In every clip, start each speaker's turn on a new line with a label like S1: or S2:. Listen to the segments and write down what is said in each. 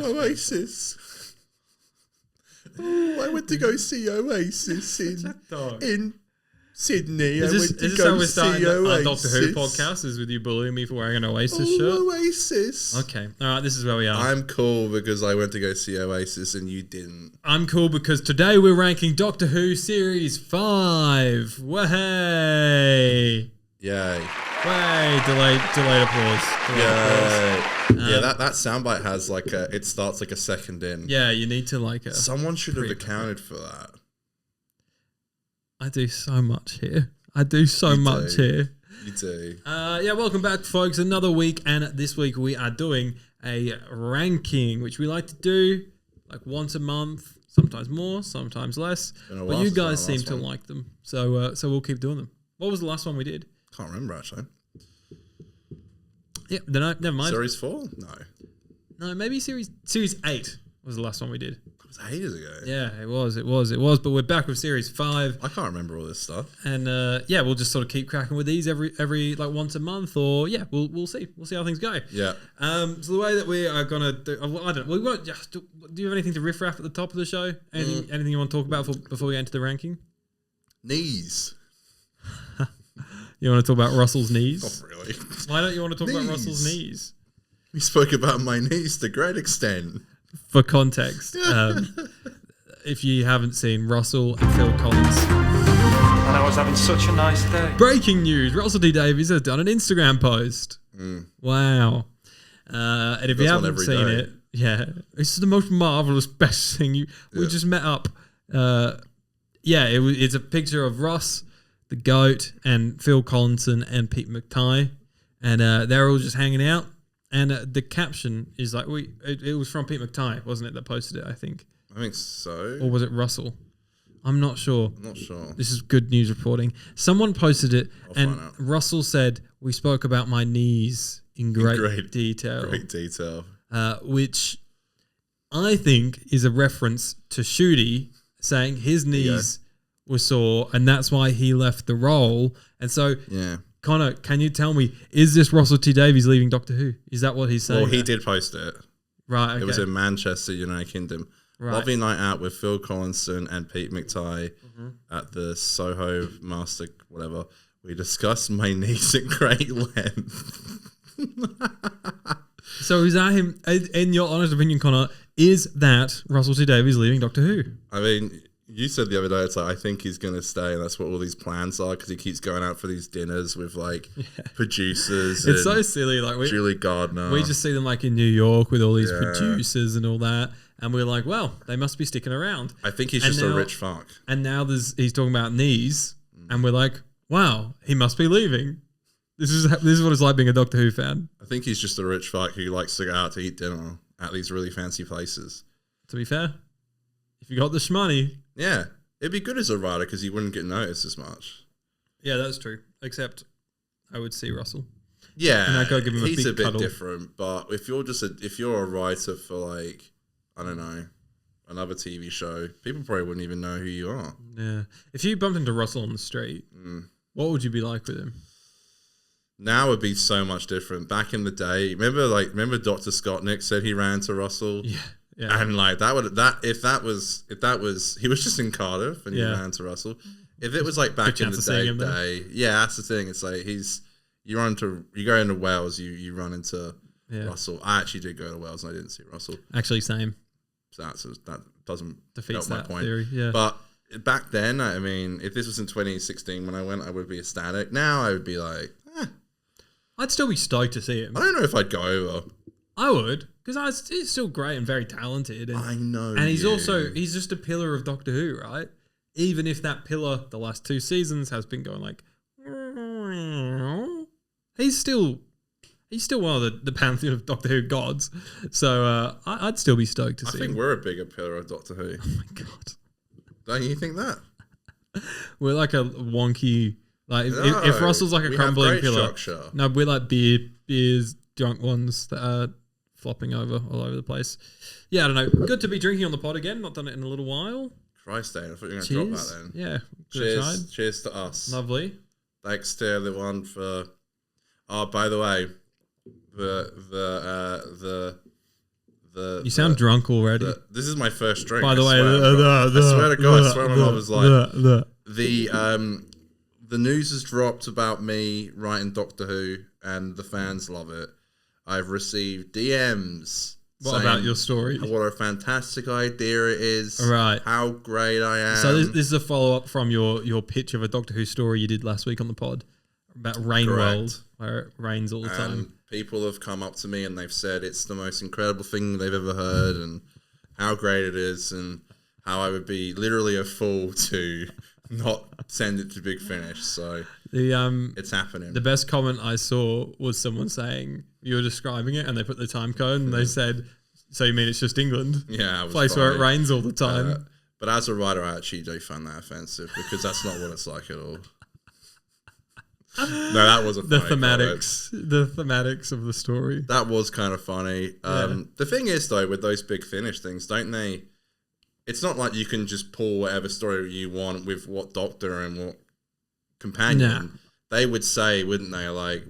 S1: Oasis. I went to go see Oasis in Sydney.
S2: Is this how we're starting our Doctor Who podcast? Is with you bullying me for wearing an Oasis shirt?
S1: Oasis.
S2: Okay. All right. This is where we are.
S1: I'm cool because I went to go see Oasis and you didn't.
S2: I'm cool because today we're ranking Doctor Who Series 5. Way!
S1: Yay.
S2: Way! Delayed applause.
S1: Yeah, that soundbite has like it starts like a second in.
S2: Yeah, you need to like
S1: someone should have accounted for that.
S2: I do so much here. You do. Yeah, welcome back, folks. Another week, and this week we are doing a ranking, which we like to do like once a month, sometimes more, sometimes less. But you guys seem to like them, so we'll keep doing them. What was the last one we did?
S1: Can't remember actually.
S2: Yeah, never mind.
S1: Series 4?
S2: No, maybe series 8 was the last one we did.
S1: It was ages ago.
S2: Yeah, it was. But we're back with series 5.
S1: I can't remember all this stuff.
S2: And yeah, we'll just sort of keep cracking with these every like once a month, or yeah, we'll see. We'll see how things go.
S1: Yeah.
S2: So the way that we are gonna do, I don't know. We won't just. Do you have anything to riff raff at the top of the show? Anything you want to talk about before we get into the ranking?
S1: Knees.
S2: You want to talk about Russell's knees?
S1: Not really.
S2: Why don't you want to talk about Russell's knees?
S1: We spoke about my knees to a great extent.
S2: For context, if you haven't seen Russell and Phil Collins.
S3: And I was having such a nice day.
S2: Breaking news, Russell T Davies has done an Instagram post. Wow. And if you haven't seen it, yeah, it's the most marvellous, best thing. We just met up. It's a picture of Russ, the GOAT, and Phil Collinson and Pete McTighe, and they're all just hanging out. And the caption is like, it was from Pete McTighe, wasn't it, that posted it, I think?
S1: I think so.
S2: Or was it Russell? I'm not sure. This is good news reporting. Someone posted it, and Russell said, "We spoke about my knees in great detail."
S1: Great detail.
S2: Which I think is a reference to Shooty saying his knees were sore, and that's why he left the role. And so... yeah. Connor, can you tell me, is this Russell T Davies leaving Doctor Who? Is that what he's saying?
S1: Well, he did post it.
S2: Right, okay.
S1: It was in Manchester, United Kingdom. Right. Lovely night out with Phil Collinson and Pete McTighe at the Soho Master, whatever. We discussed my knees at great length.
S2: So is that him, in your honest opinion, Connor, is that Russell T Davies leaving Doctor Who?
S1: I mean... You said the other day, it's like, I think he's going to stay, and that's what all these plans are, because he keeps going out for these dinners with, like, producers.
S2: It's so silly. Like
S1: Julie Gardner.
S2: We just see them, like, in New York with all these producers and all that, and we're like, well, they must be sticking around.
S1: I think he's just a rich fuck.
S2: And now he's talking about knees, and we're like, wow, he must be leaving. This is what it's like being a Doctor Who fan.
S1: I think he's just a rich fuck who likes to go out to eat dinner at these really fancy places.
S2: To be fair, if you got the shmoney...
S1: Yeah, it'd be good as a writer because he wouldn't get noticed as much.
S2: Yeah, that's true. Except I would see Russell.
S1: Yeah,
S2: and I'd go give him
S1: he's
S2: a bit
S1: cuddle. Different. But if you're a writer for like, I don't know, another TV show, people probably wouldn't even know who you are.
S2: Yeah, if you bumped into Russell on the street, what would you be like with him?
S1: Now would be so much different. Back in the day, remember Dr. Scottnick said he ran to Russell.
S2: Yeah. Yeah.
S1: And like if that was he was just in Cardiff and he ran to Russell. If it was like back in the day, that's the thing. It's like you go into Wales, you run into Russell. I actually did go to Wales and I didn't see Russell.
S2: Actually, same.
S1: So that doesn't
S2: defeats
S1: help
S2: that
S1: my point.
S2: Theory. Yeah.
S1: But back then, I mean, if this was in 2016 when I went, I would be ecstatic. Now I would be like,
S2: I'd still be stoked to see him.
S1: I don't know if I'd go over.
S2: I would, because he's still great and very talented. And,
S1: I know.
S2: And he's just a pillar of Doctor Who, right? Even if that pillar, the last 2 seasons, has been going like, he's still one of the pantheon of Doctor Who gods. So I'd still be stoked to see him.
S1: I think we're a bigger pillar of Doctor Who.
S2: Oh my God.
S1: Don't you think that?
S2: We're like a wonky, like if Russell's like a crumbling pillar.
S1: Structure.
S2: No, we're like beers, drunk ones that are flopping over all over the place. Yeah, I don't know. Good to be drinking on the pod again. Not done it in a little while.
S1: Christ, Dane. I thought you were going to drop that then.
S2: Yeah.
S1: Cheers to us.
S2: Lovely.
S1: Thanks to everyone for... Oh, by the way,
S2: You sound drunk already.
S1: This is my first drink.
S2: By the way,
S1: I swear to God, I swear my mum was like, the news has dropped about me writing Doctor Who, and the fans love it. I've received DMs.
S2: What about your story?
S1: What a fantastic idea it is.
S2: Right.
S1: How great I am.
S2: So this is a follow-up from your pitch of a Doctor Who story you did last week on the pod about Rain World, where it rains all the time.
S1: People have come up to me and they've said it's the most incredible thing they've ever heard and how great it is and how I would be literally a fool to not send it to Big Finish. So it's happening.
S2: The best comment I saw was someone saying you were describing it and they put the time code and they said, so you mean it's just England?
S1: Yeah.
S2: Place where it rains all the time.
S1: But as a writer, I actually do find that offensive because that's not what it's like at all. No, that wasn't
S2: the
S1: funny.
S2: The thematics of the story.
S1: That was kind of funny. The thing is, though, with those Big Finish things, don't they? It's not like you can just pull whatever story you want with what Doctor and what companion.
S2: Nah.
S1: They would say, wouldn't they? Like,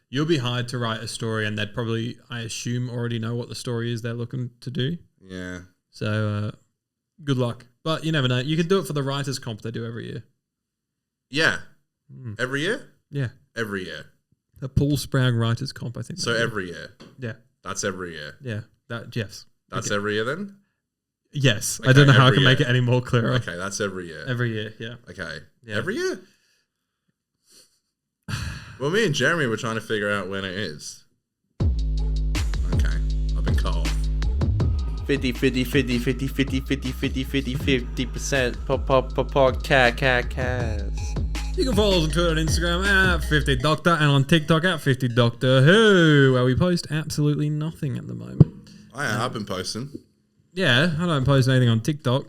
S2: you'll be hired to write a story, and they'd probably, I assume, already know what the story is they're looking to do.
S1: Yeah.
S2: So, good luck. But you never know. You can do it for the writers' comp they do every year.
S1: Yeah. Every year?
S2: Yeah.
S1: Every year.
S2: The Paul Spragg Writers' Comp, I think.
S1: So every year?
S2: Yeah.
S1: That's every year?
S2: Yeah. Yes.
S1: That's every year then?
S2: Yes.
S1: Okay,
S2: I don't know how I can make it any more clearer.
S1: Okay, that's every year.
S2: Every year, yeah.
S1: Okay.
S2: Yeah.
S1: Every year? Well, me and Jeremy were trying to figure out when it is. Okay. I've been cut off.
S4: 50% podcast.
S2: You can follow us on Twitter and Instagram at 50Doctor and on TikTok at 50Doctor Who, where we post absolutely nothing at the moment.
S1: I've been posting.
S2: Yeah, I don't post anything on TikTok.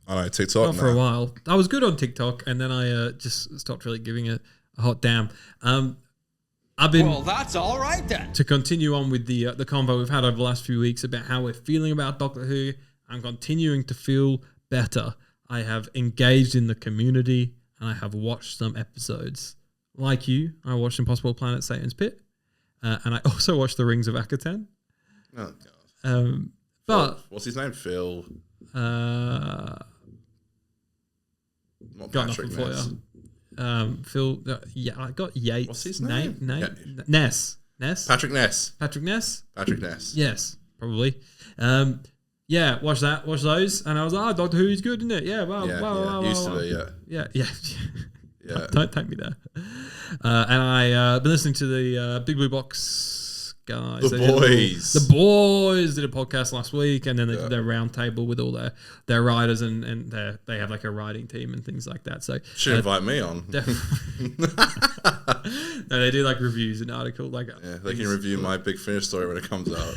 S1: I know, TikTok.
S2: Not for a while. I was good on TikTok, and then I just stopped really giving it a hot damn. I've been.
S5: Well, that's all right then.
S2: To continue on with the convo we've had over the last few weeks about how we're feeling about Doctor Who, I'm continuing to feel better. I have engaged in the community, and I have watched some episodes. Like you, I watched Impossible Planet: Satan's Pit, and I also watched The Rings of Akaten.
S1: Oh god.
S2: But
S1: what's his name? Phil.
S2: Not got nothing for you. Phil. Yeah, I got Yates.
S1: What's his name?
S2: Ness.
S1: Patrick Ness.
S2: Patrick Ness.
S1: Yes,
S2: probably. Yeah, watch those, and I was like, "Oh, Doctor Who is good, isn't it?" Yeah, wow.
S1: Used to be,
S2: yeah.
S1: Yeah.
S2: Don't take me there. And I been listening to the Big Blue Box guys.
S1: The
S2: boys did a podcast last week, and then they did their round table with all their writers, and they have like a writing team and things like that. So
S1: should invite me on.
S2: No, they do like reviews and articles. Like
S1: they can review my Big Finish story when it comes out.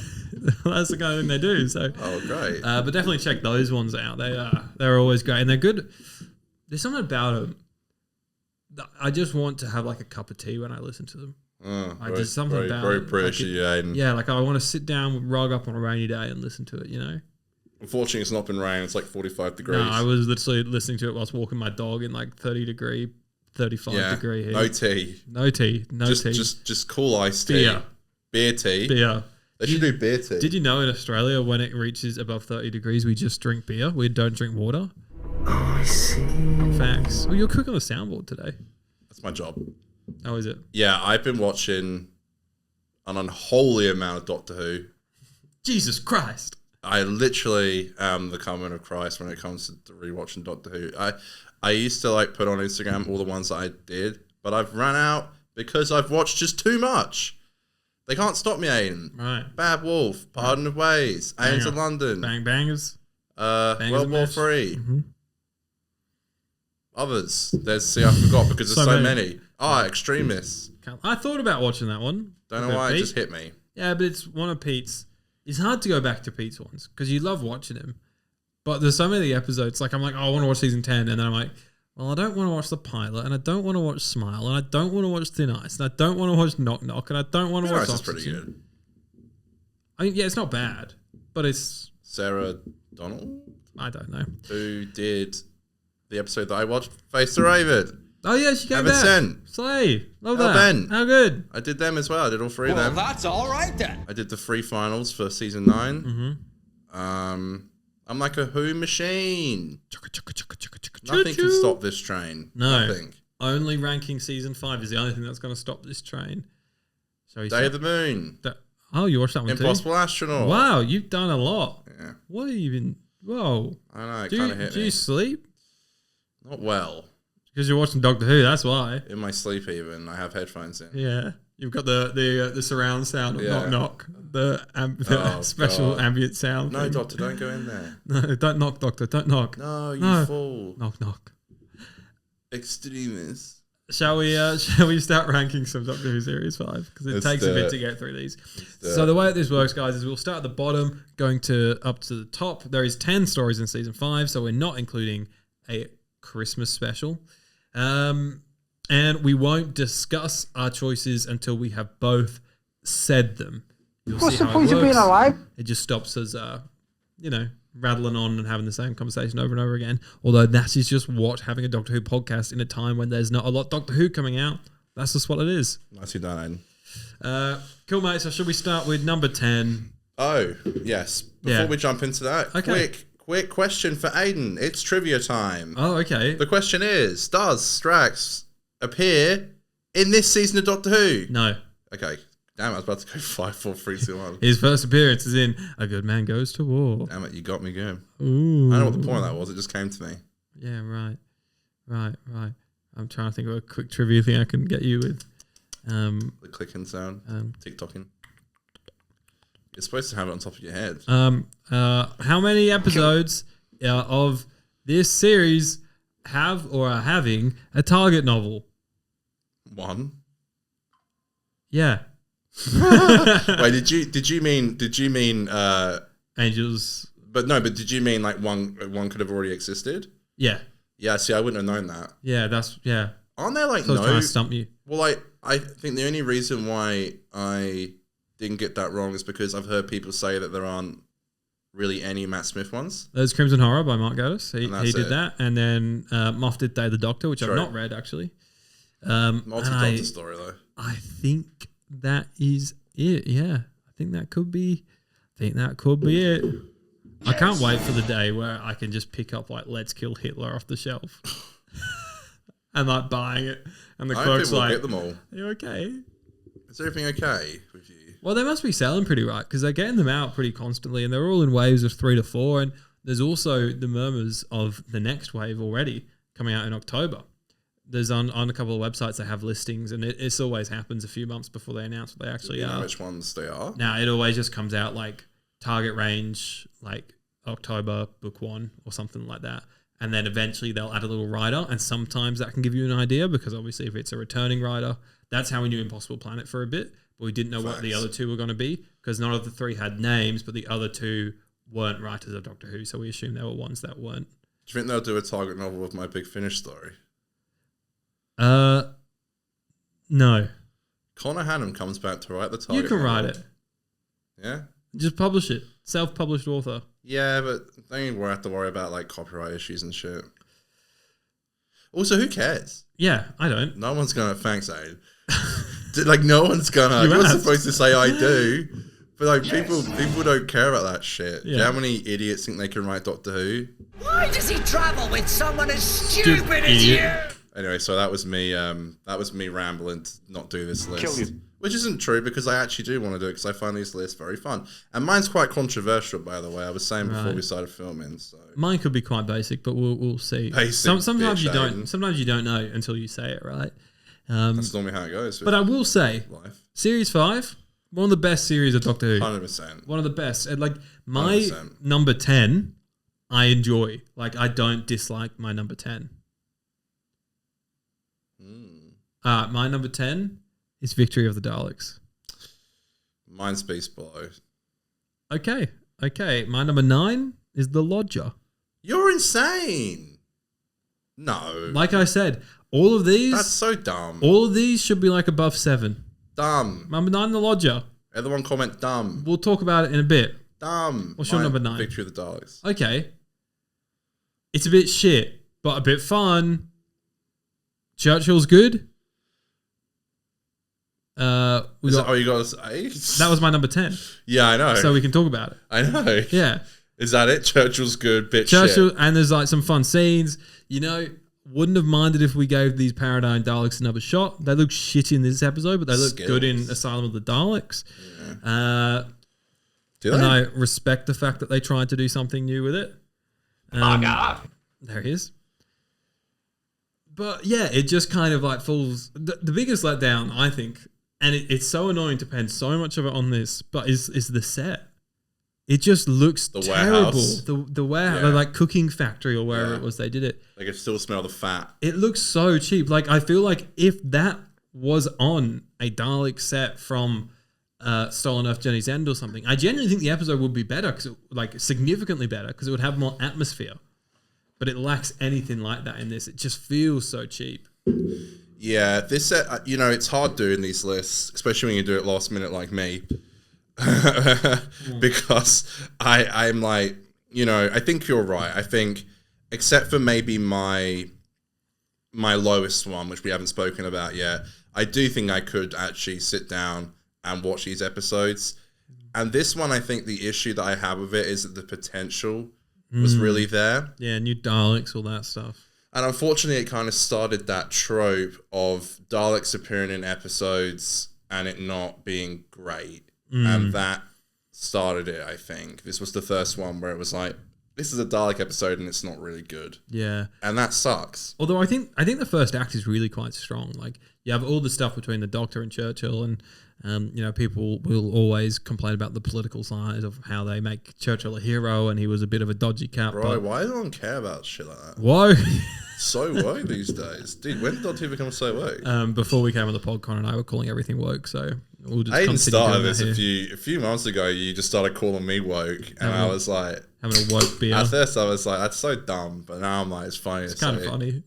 S2: That's the kind of thing they do. So
S1: great.
S2: But definitely check those ones out. They're always great, and they're good. There's something about them. I just want to have like a cup of tea when I listen to them.
S1: There's something about very British,
S2: yeah. Like I want to sit down, rug up on a rainy day, and listen to it. You know.
S1: Unfortunately, it's not been raining. It's like 45 degrees.
S2: No, I was literally listening to it whilst walking my dog in like 35 degree heat.
S1: No tea. Just cool iced tea. Beer tea. They should do beer tea.
S2: Did you know in Australia when it reaches above 30 degrees we just drink beer? We don't drink water.
S4: Oh, I see.
S2: Facts. Well, you're quick on the soundboard today.
S1: That's my job.
S2: Oh, is it?
S1: Yeah, I've been watching an unholy amount of Doctor Who.
S2: Jesus Christ.
S1: I literally am the coming of Christ when it comes to rewatching Doctor Who. I used to like put on Instagram all the ones that I did, but I've run out because I've watched just too much. They can't stop me, Aiden.
S2: Right.
S1: Bad Wolf, Pardon of Ways, Aliens of London.
S2: Bangers.
S1: World War 3. Mm-hmm. Others. I forgot because there's so many. Extremists.
S2: I thought about watching that one.
S1: Don't know why it just hit me.
S2: Yeah, but it's one of Pete's. It's hard to go back to Pete's ones because you love watching him. But there's so many episodes. Like I'm like, I want to watch season 10, and then I'm like, well, I don't want to watch the pilot, and I don't want to watch Smile, and I don't want to watch Thin Ice, and I don't want to watch Knock Knock, and I don't want to watch.
S1: That's pretty good.
S2: I mean, yeah, it's not bad, but it's
S1: Sarah Donald.
S2: I don't know
S1: Who did the episode that I watched, Face the Raven.
S2: Oh yeah, she came
S1: Vincent.
S2: back. Slay. Love
S1: How
S2: that.
S1: Ben?
S2: How good?
S1: I did them as well. I did all 3 of them.
S4: Well, that's all right then.
S1: I did the 3 finals for season 9.
S2: Mm-hmm.
S1: I'm like a Who machine. Nothing can stop this train.
S2: No.
S1: Nothing.
S2: Only ranking season 5 is the only thing that's going to stop this train. So
S1: Day of the Moon.
S2: Oh, you watched that one
S1: Impossible
S2: too?
S1: Astronaut.
S2: Wow, you've done a lot.
S1: Yeah.
S2: What have you been... Whoa.
S1: I know, it kind of hit me.
S2: Do you sleep?
S1: Not well.
S2: Because you're watching Doctor Who, that's why.
S1: In my sleep even. I have headphones in.
S2: Yeah. You've got the surround sound of knock knock. The special
S1: God.
S2: ambient sound.
S1: No,
S2: thing.
S1: Doctor, don't go in there.
S2: No, don't knock, Doctor. Don't knock.
S1: No, you fool.
S2: Knock, knock.
S1: Extremist.
S2: Shall we start ranking some Doctor Who Series 5? Because it takes a bit to get through these. So the way that this works, guys, is we'll start at the bottom, going up to the top. There is 10 stories in Season 5, so we're not including a Christmas special. And we won't discuss our choices until we have both said them.
S5: What's the point of being alive?
S2: It just stops us, rattling on and having the same conversation over and over again. Although that is just what having a Doctor Who podcast in a time when there's not a lot of Doctor Who coming out. That's just what it is.
S1: Nicely done.
S2: Cool, mate. So should we start with number 10?
S1: Oh, yes. Before we jump into that, quick question for Aiden. It's trivia time.
S2: Oh, okay.
S1: The question is, does Strax appear in this season of Doctor Who?
S2: No.
S1: Okay. Damn, I was about to go 5, 4, 3, 2, 1.
S2: His first appearance is in A Good Man Goes to War.
S1: Damn it, you got me going.
S2: Ooh.
S1: I don't know what the point of that was. It just came to me.
S2: Yeah, right. I'm trying to think of a quick trivia thing I can get you with.
S1: The clicking sound. TikToking. You're supposed to have it on top of your head.
S2: How many episodes of this series have or are having a target novel?
S1: 1.
S2: Yeah.
S1: Wait, did you mean
S2: Angels?
S1: But did you mean like one could have already existed?
S2: Yeah.
S1: Yeah, see, I wouldn't have known that.
S2: Yeah,
S1: Aren't there like
S2: so I was trying to stump you.
S1: Well, I think the only reason why I didn't get that wrong is because I've heard people say that there aren't really any Matt Smith ones.
S2: There's Crimson Horror by Mark Gatiss. He did
S1: it.
S2: that. And then Moffat did Day of the Doctor, which I've not read actually.
S1: Multi-Doctor story though.
S2: I think that is it. Yeah. I think that could be it. I can't wait for the day where I can just pick up like Let's Kill Hitler off the shelf. And like buying it. And the clerk's like,
S1: get them all.
S2: Are you okay?
S1: Is everything okay with you?
S2: Well, they must be selling pretty right because they're getting them out pretty constantly and they're all in waves of 3 to 4. And there's also the murmurs of the next wave already coming out in October. There's on a couple of websites they have listings and it always happens a few months before they announce what they actually are.
S1: Know which ones they are?
S2: Now, it always just comes out like target range, like October, book 1 or something like that. And then eventually they'll add a little rider and sometimes that can give you an idea because obviously if it's a returning rider, that's how we knew Impossible Planet for a bit. But we didn't know what the other 2 were going to be because none of the 3 had names, but the other 2 weren't writers of Doctor Who. So we assumed they were ones that weren't.
S1: Do you think they'll do a target novel with My Big Finish story?
S2: No.
S1: Connor Hannum comes back to write the target
S2: You can
S1: novel.
S2: write it.
S1: Yeah?
S2: Just publish it. Self-published author.
S1: Yeah, but don't even have to worry about like copyright issues and shit. Also, who cares?
S2: Yeah, I don't.
S1: No one's gonna. Thanks, Aid. Like no one's gonna. You're supposed to say I do, but like people don't care about that shit. Yeah. Do you know how many idiots think they can write Doctor Who?
S4: Why does he travel with someone as stupid as you?
S1: Anyway, so that was me. That was me rambling to not do this list.
S3: Kill you.
S1: Which isn't true because I actually do want to do it because I find these lists very fun. And mine's quite controversial, by the way. I was saying before we started filming. So
S2: mine could be quite basic, but we'll see.
S1: Basic.
S2: Sometimes you don't. Sometimes you don't know until you say it, right?
S1: That's normally how it goes.
S2: But I will say, Series 5, one of the best series of Doctor Who.
S1: 100%.
S2: One of the best. And like my
S1: 100%.
S2: number 10, I enjoy. Like I don't dislike my number 10. My number 10 is Victory of the Daleks.
S1: Mine's Beast Below.
S2: Okay. My number 9 is The Lodger.
S1: You're insane. No.
S2: Like I said, all of these...
S1: That's so dumb.
S2: All of these should be like above 7.
S1: Dumb.
S2: Number 9, The Lodger.
S1: Everyone comment dumb.
S2: We'll talk about it in a bit.
S1: Dumb.
S2: What's your number 9?
S1: Victory of the Daleks.
S2: Okay. It's a bit shit, but a bit fun. Churchill's good.
S1: You got us?
S2: That was my number 10.
S1: Yeah, I know.
S2: So we can talk about it.
S1: I know.
S2: Yeah.
S1: Is that it? Churchill's good, bitch.
S2: Churchill,
S1: shit.
S2: and there's like some fun scenes. Wouldn't have minded if we gave these Paradigm Daleks another shot. They look shit in this episode, but they look good in Asylum of the Daleks. Yeah.
S1: Do they?
S2: And I respect the fact that they tried to do something new with it. There he is. But yeah, it just kind of like falls. The biggest letdown, I think, and it's so annoying to pen so much of it on this, but is the set. It just looks terrible.
S1: Warehouse.
S2: The warehouse, the like cooking factory or wherever it was they did it.
S1: I can still smell the fat.
S2: It looks so cheap. Like I feel like if that was on a Dalek set from Stolen Earth Journey's End or something, I genuinely think the episode would be better, significantly better, because it would have more atmosphere. But it lacks anything like that in this. It just feels so cheap.
S1: Yeah, this set, it's hard doing these lists, especially when you do it last minute like me. Because I'm like, I think you're right. I think, except for maybe my lowest one, which we haven't spoken about yet, I do think I could actually sit down and watch these episodes. And this one, I think the issue that I have with it is that the potential was really there.
S2: Yeah, new Daleks, all that stuff.
S1: And unfortunately, it kind of started that trope of Daleks appearing in episodes and it not being great. And that started it, I think. This was the first one where it was like, this is a Dalek episode and it's not really good.
S2: Yeah.
S1: And that sucks.
S2: Although I think the first act is really quite strong. Like, you have all the stuff between the Doctor and Churchill, and people will always complain about the political side of how they make Churchill a hero and he was a bit of a dodgy cat.
S1: Bro, why does no one care about shit like that?
S2: Why?
S1: So woke these days. Dude, when did Doctor Who become so woke?
S2: Before we came on the pod, Con and I were calling everything woke, so we'll just
S1: I even started
S2: this
S1: a few months ago. You just started calling me woke, and I was like,
S2: having a woke beer.
S1: At first, I was like, that's so dumb, but now I'm like, it's funny.
S2: It's kind of funny.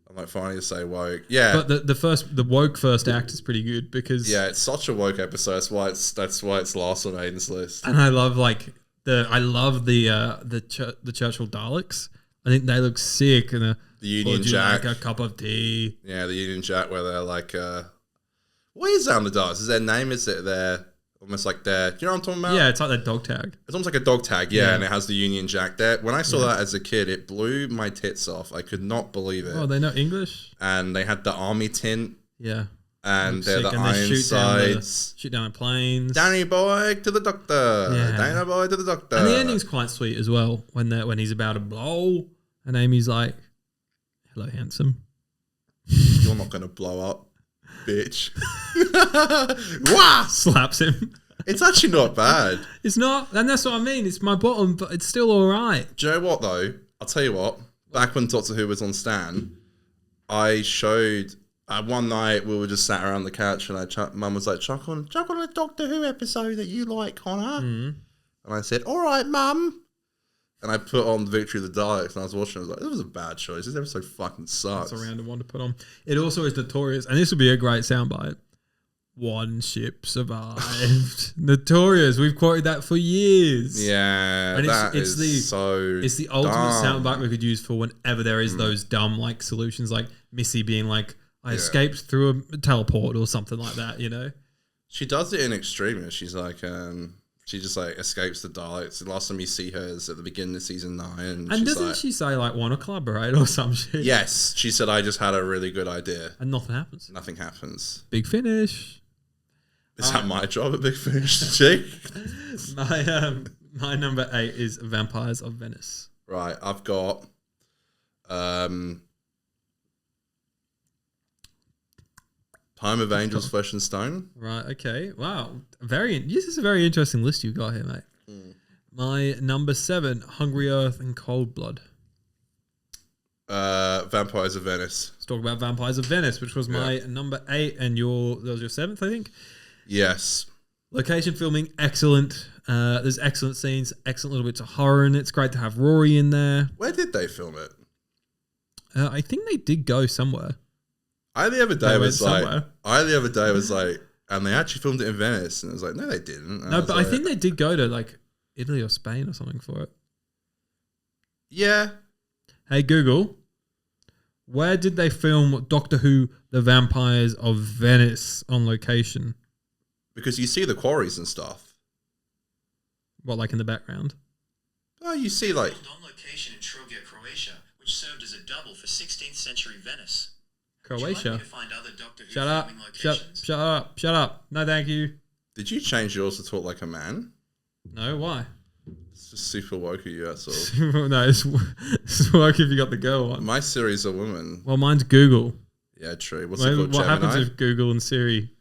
S1: I'm like, funny to say woke. Yeah,
S2: but the woke first act is pretty good because
S1: it's such a woke episode. That's why it's last on Aiden's list.
S2: And I love the Churchill Daleks. I think they look sick, and
S1: the Union Jack,
S2: like a cup of tea.
S1: Yeah, the Union Jack, where they're like, what is that on the Daleks? Is their name? Is it their almost like their? Do you know what I'm talking about?
S2: Yeah, it's like their dog tag.
S1: It's almost like a dog tag, yeah, and it has the Union Jack there. When I saw that as a kid, it blew my tits off. I could not believe it.
S2: Oh, they know English.
S1: And they had the army tint.
S2: Yeah.
S1: And they're the Ironsides.
S2: Shoot down planes.
S1: Danny boy to the doctor. Yeah. Danny boy to the doctor.
S2: And the ending's quite sweet as well when he's about to blow. And Amy's like, hello, handsome.
S1: You're not going to blow up, bitch. Wah!
S2: Slaps him.
S1: It's actually not bad.
S2: It's not. And that's what I mean. It's my bottom, but it's still all right.
S1: Do you know what, though? I'll tell you what. Back when Doctor Who was on Stan, I showed... one night we were just sat around the couch and Mum was like, chuck on a Doctor Who episode that you like, Connor. And I said, all right, Mum. And I put on Victory of the Daleks and I was watching. I was like, this was a bad choice. This episode fucking sucks.
S2: It's a random one to put on. It also is notorious, and this would be a great soundbite. One ship survived. Notorious. We've quoted that for years.
S1: Yeah,
S2: and
S1: it's
S2: the ultimate soundbite we could use for whenever there is those dumb like solutions, like Missy being like, I escaped through a teleport or something like that,
S1: She does it in Extremis. She's like, she just like escapes the Daleks. The last time you see her is at the beginning of season 9.
S2: And doesn't she say like, want to collaborate or some shit?
S1: Yes. She said, I just had a really good idea.
S2: And nothing happens.
S1: Nothing happens.
S2: Big Finish.
S1: Is that my job at Big Finish, Jake?
S2: My number 8 is Vampires of Venice.
S1: Right. I've got... Time of Angels, Flesh and Stone.
S2: Right, okay. Wow. This is a very interesting list you've got here, mate. My number 7, Hungry Earth and Cold Blood.
S1: Vampires of Venice.
S2: Let's talk about Vampires of Venice, which was my number 8, and that was your 7th, I think?
S1: Yes.
S2: Location filming, excellent. There's excellent scenes, excellent little bits of horror in it. It's great to have Rory in there.
S1: Where did they film it?
S2: I think they did go somewhere.
S1: I the other day was like, and they actually filmed it in Venice, and I was like, no, they didn't. And
S2: no, but I think they did go to like Italy or Spain or something for it.
S1: Yeah.
S2: Hey Google, Where did they film Doctor Who: The Vampires of Venice on location?
S1: Because you see the quarries and stuff.
S2: What, like in the background?
S1: Oh, you see like...
S6: On location in Trogir, Croatia, which served as a double for 16th century Venice.
S2: Croatia?
S6: Would you like me to find other Doctor Who
S2: Shut up.
S6: filming locations?
S2: Shut up. No, thank you.
S1: Did you change yours to talk like a man?
S2: No, why?
S1: It's just super woke of you, that's all.
S2: No, it's work if you got the girl one.
S1: My Siri's a woman.
S2: Well, mine's Google.
S1: Yeah, true. What's it called?
S2: What
S1: Gemini?
S2: happens if Google and Siri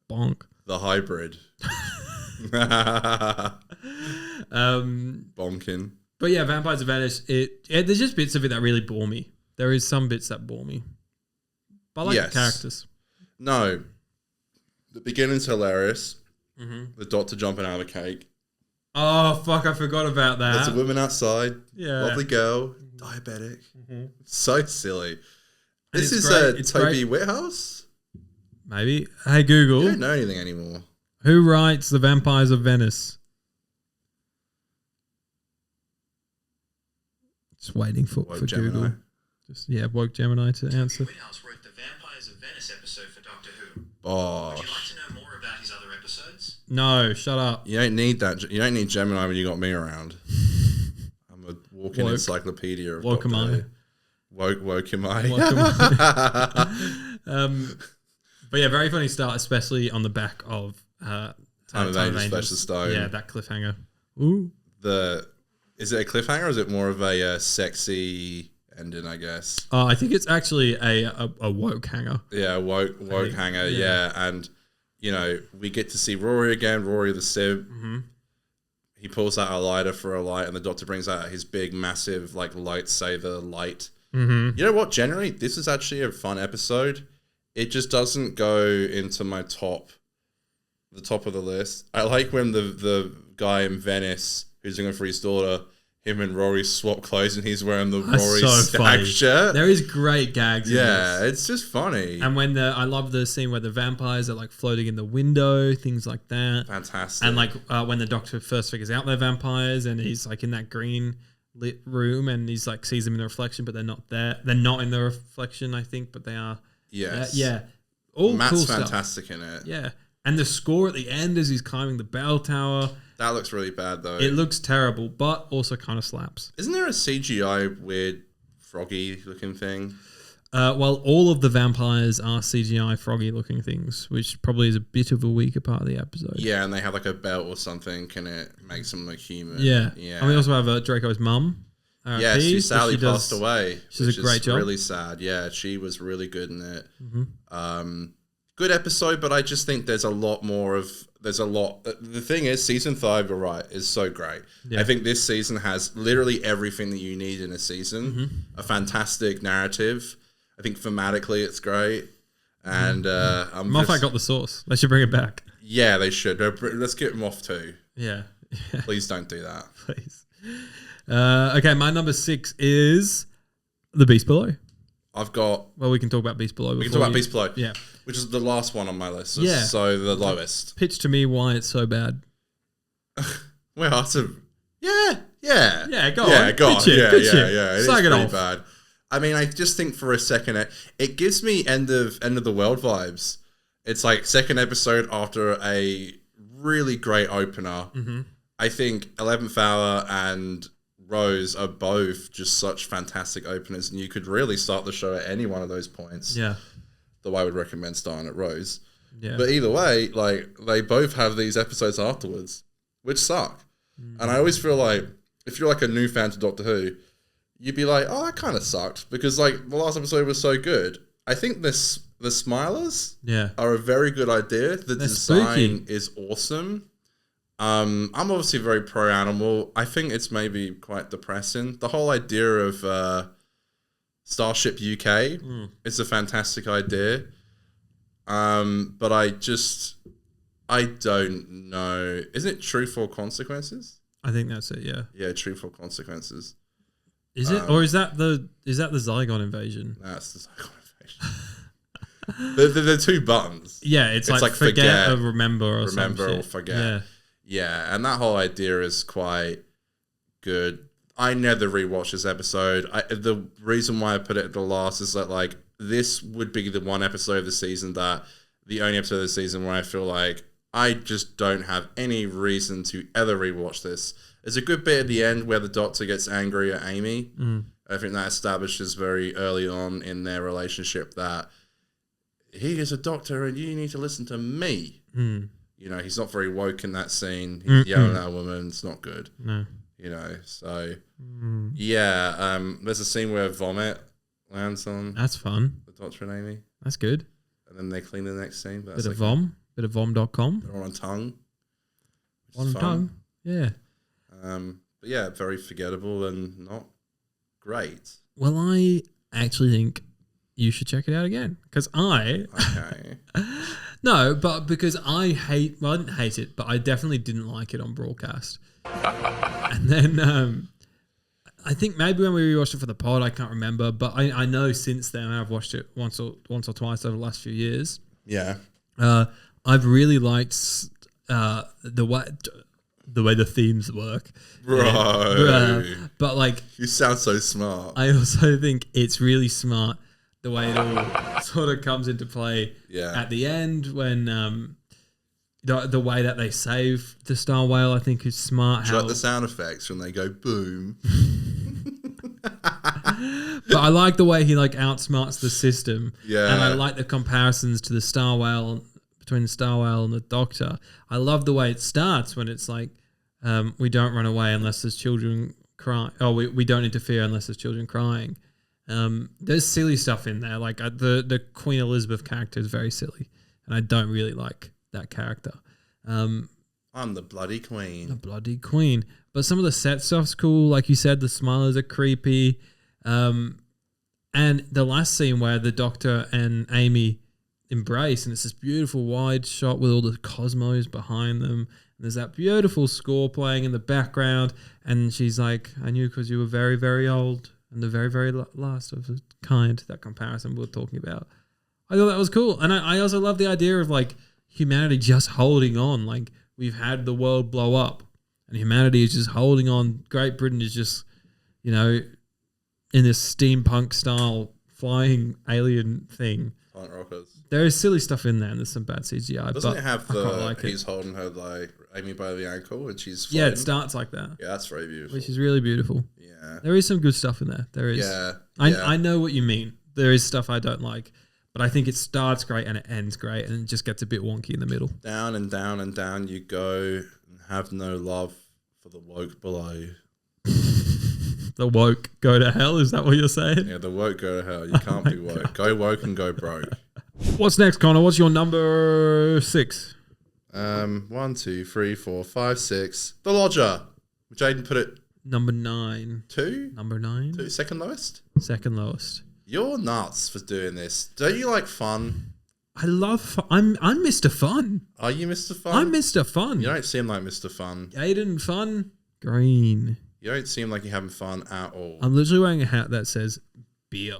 S2: bonk?
S1: The hybrid. Bonking.
S2: But yeah, Vampires of Venice, there's just bits of it that really bore me. There is some bits that bore me. But I like the characters.
S1: No. The beginning's hilarious. The Doctor jumping out of a cake.
S2: Oh, fuck, I forgot about that.
S1: There's a woman outside.
S2: Yeah.
S1: Lovely girl. Diabetic. So silly.
S2: And
S1: This is Toby Whithouse?
S2: Maybe. Hey, Google.
S1: You don't know anything anymore.
S2: Who writes The Vampires of Venice? Just waiting for Google. Woke Gemini to answer.
S6: Whithouse wrote the Vampires of Venice episode for Doctor Who.
S1: Oh.
S6: Would you like to know more about his other episodes?
S2: No, shut up.
S1: You don't need that. You don't need Gemini when you got me around. I'm a walking encyclopedia of
S2: Woke am I?
S1: Woke am I?
S2: But yeah, very funny start, especially on the back of
S1: Time of Angels, Flesh of Stone.
S2: Yeah, that cliffhanger. Ooh.
S1: Is it a cliffhanger or is it more of a sexy ending, I guess?
S2: I think it's actually a woke hanger.
S1: Yeah, woke hanger, yeah. And, you know, we get to see Rory again, Rory the Sib. He pulls out a lighter for a light and the Doctor brings out his big, massive, like, lightsaber light. You know what? Generally, this is actually a fun episode. It just doesn't go into the top of the list. I like when the guy in Venice who's looking for his daughter, him and Rory swap clothes and he's wearing the Rory stag shirt.
S2: There is great gags.
S1: Yeah, it's just funny.
S2: And when I love the scene where the vampires are like floating in the window, things like that.
S1: Fantastic.
S2: And like when the Doctor first figures out they're vampires and he's like in that green lit room and he's like sees them in the reflection, but they're not there. They're not in the reflection, I think, but they are.
S1: Yes.
S2: Yeah. All
S1: Matt's
S2: cool
S1: fantastic
S2: stuff.
S1: in it.
S2: Yeah. And the score at the end as he's climbing the bell tower.
S1: That looks really bad though.
S2: It looks terrible, but also kind of slaps.
S1: Isn't there a CGI weird froggy looking thing?
S2: Well, all of the vampires are CGI froggy looking things, which probably is a bit of a weaker part of the episode.
S1: Yeah, and they have like a belt or something and it makes them look human.
S2: Yeah.
S1: Yeah.
S2: And we also have Draco's mum.
S1: Yeah, Sally passed away.
S2: She does a great job.
S1: Really sad. Yeah, she was really good in it. Good episode, but I just think there's a lot. The thing is, season 5, you're right, is so great. Yeah. I think this season has literally everything that you need in a season. A fantastic narrative. I think thematically it's great. And
S2: Moffat got the sauce. They should bring it back.
S1: Yeah, they should. Let's get Moff too.
S2: Yeah.
S1: Please don't do that.
S2: Please. Okay, my number 6 is The Beast Below.
S1: Well,
S2: we can talk about Beast Below.
S1: We can talk about Beast Below.
S2: Yeah.
S1: Which is the last one on my list.
S2: Yeah.
S1: So the lowest.
S2: Pitch to me why it's so bad.
S1: Well, it's a... Yeah,
S2: go on.
S1: Yeah, go on.
S2: Pitch it.
S1: Yeah. It is pretty
S2: off.
S1: bad. I mean, I just think for a second, it gives me end of the world vibes. It's like second episode after a really great opener. I think 11th Hour and Rose are both just such fantastic openers, and you could really start the show at any one of those points.
S2: Yeah.
S1: Though I would recommend starting at Rose.
S2: Yeah.
S1: But either way, like, they both have these episodes afterwards, which suck. And I always feel like if you're like a new fan to Doctor Who, you'd be like, oh, that kind of sucked because like the last episode was so good. I think the Smilers are a very good idea. The design is awesome. I'm obviously very pro animal. I think it's maybe quite depressing. The whole idea of Starship UK is a fantastic idea. But I don't know. Isn't it Truthful Consequences?
S2: I think that's it, yeah.
S1: Yeah, Truthful Consequences.
S2: Is it? Or is that the Zygon invasion?
S1: That's the Zygon invasion. the two buttons.
S2: Yeah, it's like forget or remember or
S1: forget. Yeah, and that whole idea is quite good. I never rewatched this episode. The reason why I put it at the last is that like this would be the one episode of the season the only episode of the season where I feel like I just don't have any reason to ever rewatch this. There's a good bit at the end where the Doctor gets angry at Amy. I think that establishes very early on in their relationship that he is a doctor and you need to listen to me. You know, he's not very woke in that scene. He's yelling at a woman. It's not good.
S2: No.
S1: You know, so yeah. There's a scene where vomit lands on.
S2: That's fun.
S1: The Doctor and Amy.
S2: That's good.
S1: And then they clean the next scene.
S2: Bit of vom. Bit of vom.com.
S1: They're on tongue.
S2: On tongue. Yeah.
S1: But yeah, very forgettable and not great.
S2: Well, I actually think you should check it out again because
S1: Okay.
S2: No, but because I didn't hate it, but I definitely didn't like it on broadcast. And then I think maybe when we rewatched it for the pod, I can't remember, but I know since then I've watched it once or twice over the last few years.
S1: Yeah.
S2: I've really liked the way the themes work.
S1: Right.
S2: But like...
S1: You sound so smart.
S2: I also think it's really smart the way it all sort of comes into play at the end when the way that they save the Star Whale, I think, is smart.
S1: Do you like the sound effects when they go boom?
S2: But I like the way he like outsmarts the system.
S1: Yeah.
S2: And I like the comparisons to the Star Whale, between the Star Whale and the Doctor. I love the way it starts when it's like, we don't run away unless there's children crying. Oh, we don't interfere unless there's children crying. There's silly stuff in there. Like the Queen Elizabeth character is very silly, and I don't really like that character.
S1: I'm the bloody queen.
S2: The bloody queen. But some of the set stuff's cool. Like you said, the smilers are creepy. And the last scene where the Doctor and Amy embrace, and it's this beautiful wide shot with all the cosmos behind them. And there's that beautiful score playing in the background. And she's like, I knew because you were very, very old. And the very, very last of the kind, that comparison we were talking about. I thought that was cool. And I also love the idea of like humanity just holding on. Like we've had the world blow up and humanity is just holding on. Great Britain is just, you know, in this steampunk style flying alien thing.
S1: Planet rockers.
S2: There is silly stuff in there and there's some bad CGI.
S1: Doesn't
S2: but
S1: it have he's holding her like Amy by the ankle and she's floating?
S2: Yeah, it starts like that.
S1: Yeah, that's very beautiful.
S2: Which is really beautiful.
S1: Yeah.
S2: There is some good stuff in there. There is.
S1: Yeah.
S2: I know what you mean. There is stuff I don't like, but I think it starts great and it ends great and it just gets a bit wonky in the middle.
S1: Down and down and down you go and have no love for the woke below.
S2: The woke go to hell, is that what you're saying?
S1: Yeah, the woke go to hell. You can't be woke. God. Go woke and go broke.
S2: What's next, Connor? What's your number 6?
S1: 1, 2, 3, 4, 5, 6. The Lodger. Which I didn't put it.
S2: Number 9.
S1: 2?
S2: Number 9.
S1: 2, second lowest?
S2: Second lowest.
S1: You're nuts for doing this. Don't you like fun?
S2: I love fun. I'm Mr. Fun.
S1: Are you Mr. Fun?
S2: I'm Mr. Fun.
S1: You don't seem like Mr. Fun.
S2: Aiden Fun. Green.
S1: You don't seem like you're having fun at all.
S2: I'm literally wearing a hat that says beer.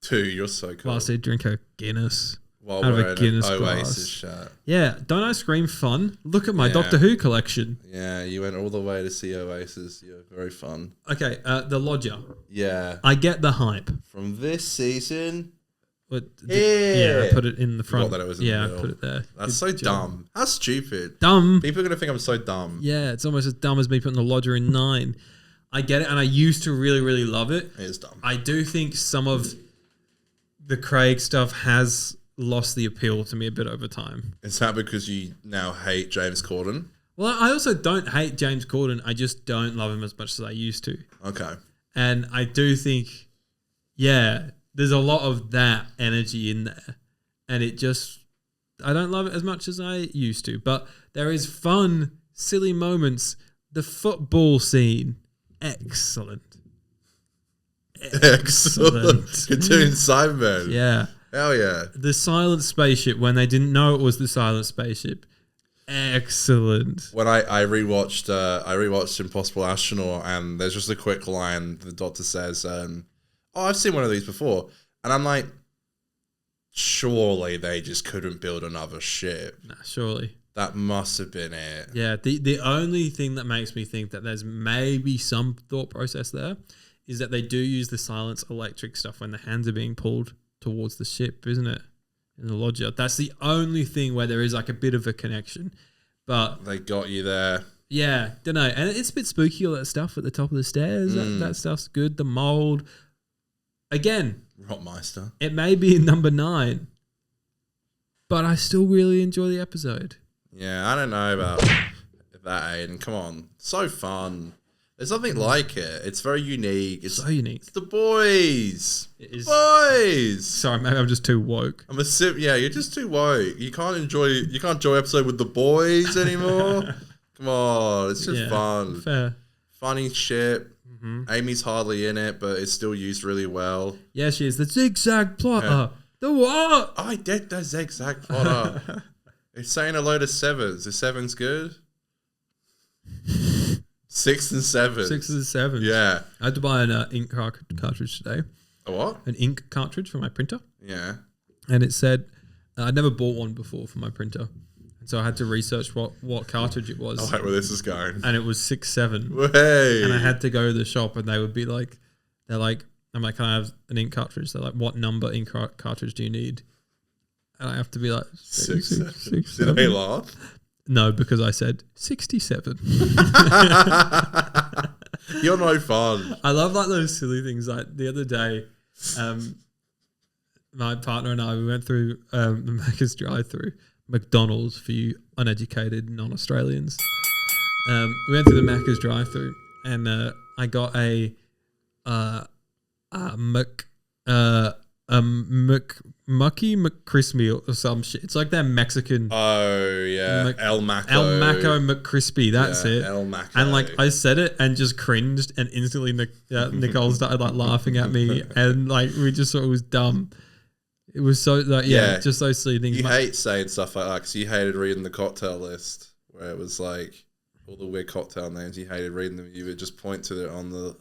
S1: Dude, you're so cool.
S2: Whilst I drink a Guinness.
S1: While
S2: out of
S1: wearing
S2: a Guinness
S1: an
S2: glass.
S1: Oasis shirt.
S2: Yeah, don't I scream fun? Look at my Doctor Who collection.
S1: Yeah, you went all the way to see Oasis. You're very fun.
S2: Okay, The Lodger.
S1: Yeah.
S2: I get the hype.
S1: From this season.
S2: Yeah, I put it in the front.
S1: That it was in the
S2: I
S1: middle.
S2: put it there.
S1: That's
S2: Good
S1: so
S2: job.
S1: dumb. How stupid.
S2: Dumb.
S1: People are going to think I'm so dumb.
S2: Yeah, it's almost as dumb as me putting The Lodger in 9. I get it, and I used to really, really love it.
S1: It is dumb.
S2: I do think some of the Craig stuff has lost the appeal to me a bit over time.
S1: Is that because you now hate James Corden?
S2: Well, I also don't hate James Corden. I just don't love him as much as I used to.
S1: Okay.
S2: And I do think, there's a lot of that energy in there. And it just, I don't love it as much as I used to. But there is fun, silly moments. The football scene, excellent.
S1: Excellent. Cartoon Cyberman.
S2: Yeah.
S1: Hell yeah.
S2: The silent spaceship when they didn't know it was the silent spaceship. Excellent.
S1: When I rewatched Impossible Astronaut, and there's just a quick line the Doctor says, I've seen one of these before. And I'm like, surely they just couldn't build another ship.
S2: Nah, surely.
S1: That must have been it.
S2: Yeah, the only thing that makes me think that there's maybe some thought process there is that they do use the silence electric stuff when the hands are being pulled towards the ship, isn't it? In the lodger. That's the only thing where there is like a bit of a connection. But
S1: they got you there.
S2: Yeah, don't know. And it's a bit spooky, all that stuff at the top of the stairs. That stuff's good. The mold. Again,
S1: Rottmeister.
S2: It may be in number 9, but I still really enjoy the episode.
S1: Yeah, I don't know about that, Aiden. Come on. So fun. There's nothing like it. It's very unique. It's
S2: so unique.
S1: It's the boys.
S2: It is.
S1: Boys.
S2: Sorry, maybe I'm just too woke.
S1: Yeah, you're just too woke. You can't enjoy episode with the boys anymore. Come on. It's just fun.
S2: Fair.
S1: Funny shit. Amy's hardly in it, but it's still used really well.
S2: Yeah, she is. The zigzag plotter. Yeah. The what?
S1: I did the zigzag plotter. It's saying a load of 7s. Is 7s good? 6 and 7.
S2: 6 and 7.
S1: Yeah.
S2: I had to buy an ink cartridge today.
S1: A what?
S2: An ink cartridge for my printer.
S1: Yeah.
S2: And it said, I'd never bought one before for my printer. And so I had to research what cartridge it was.
S1: I like where this is going.
S2: And it was 6-7.
S1: Hey.
S2: And I had to go to the shop and they would be like, I'm like, can I have an ink cartridge? They're like, what number ink cartridge do you need? And I have to be like, 6, 7.
S1: Did they laugh?
S2: No, because I said 67.
S1: You're no fun.
S2: I love like those silly things. Like the other day, my partner and I, we went through the Macca's drive-through, McDonald's for you uneducated non-Australians. We went through the Macca's drive-through and I got a McCrispy or some shit. It's like that Mexican.
S1: Oh yeah, El Maco.
S2: El Maco McCrispy. That's it.
S1: El Maco.
S2: And like I said it and just cringed, and instantly Nicole started like laughing at me, and like we just thought it was dumb. It was so like just those silly things.
S1: You hate saying stuff like that because you hated reading the cocktail list where it was like all the weird cocktail names. You hated reading them. You would just point to it on the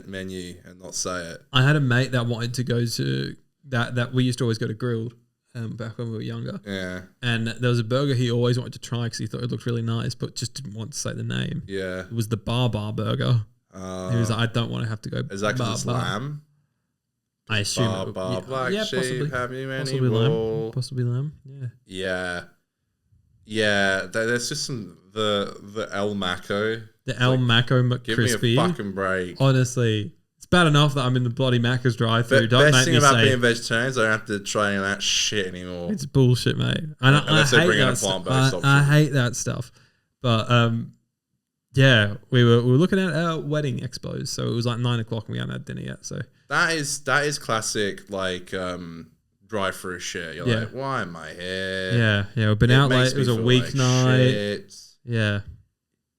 S1: menu and not say it.
S2: I had a mate that wanted to go to that we used to always go to Grilled back when we were younger.
S1: Yeah.
S2: And there was a burger he always wanted to try because he thought it looked really nice, but just didn't want to say the name.
S1: Yeah.
S2: It was the Bar burger. He was like, I don't want to have to go.
S1: Is that because it's lamb?
S2: I assume.
S1: Black sheep,
S2: possibly.
S1: have you any
S2: Possibly
S1: wool?
S2: lamb. Possibly lamb. Yeah.
S1: Yeah. There's just some the El Maco.
S2: The El Maco McCrispy.
S1: Give me a fucking break.
S2: Honestly, it's bad enough that I'm in the bloody Macca's drive-through. Don't
S1: best
S2: make
S1: thing
S2: me
S1: about
S2: say
S1: being vegetarians, I don't have to try any of that shit anymore.
S2: it's bullshit, mate. And
S1: Unless they bring in a plant-based option.
S2: I hate that stuff. But yeah, we were looking at our wedding expos, so it was like 9 o'clock and we hadn't had dinner yet. So
S1: that is classic like drive-through shit. You're like, why am I here?
S2: Yeah. We've been out late. It was a weeknight. Yeah.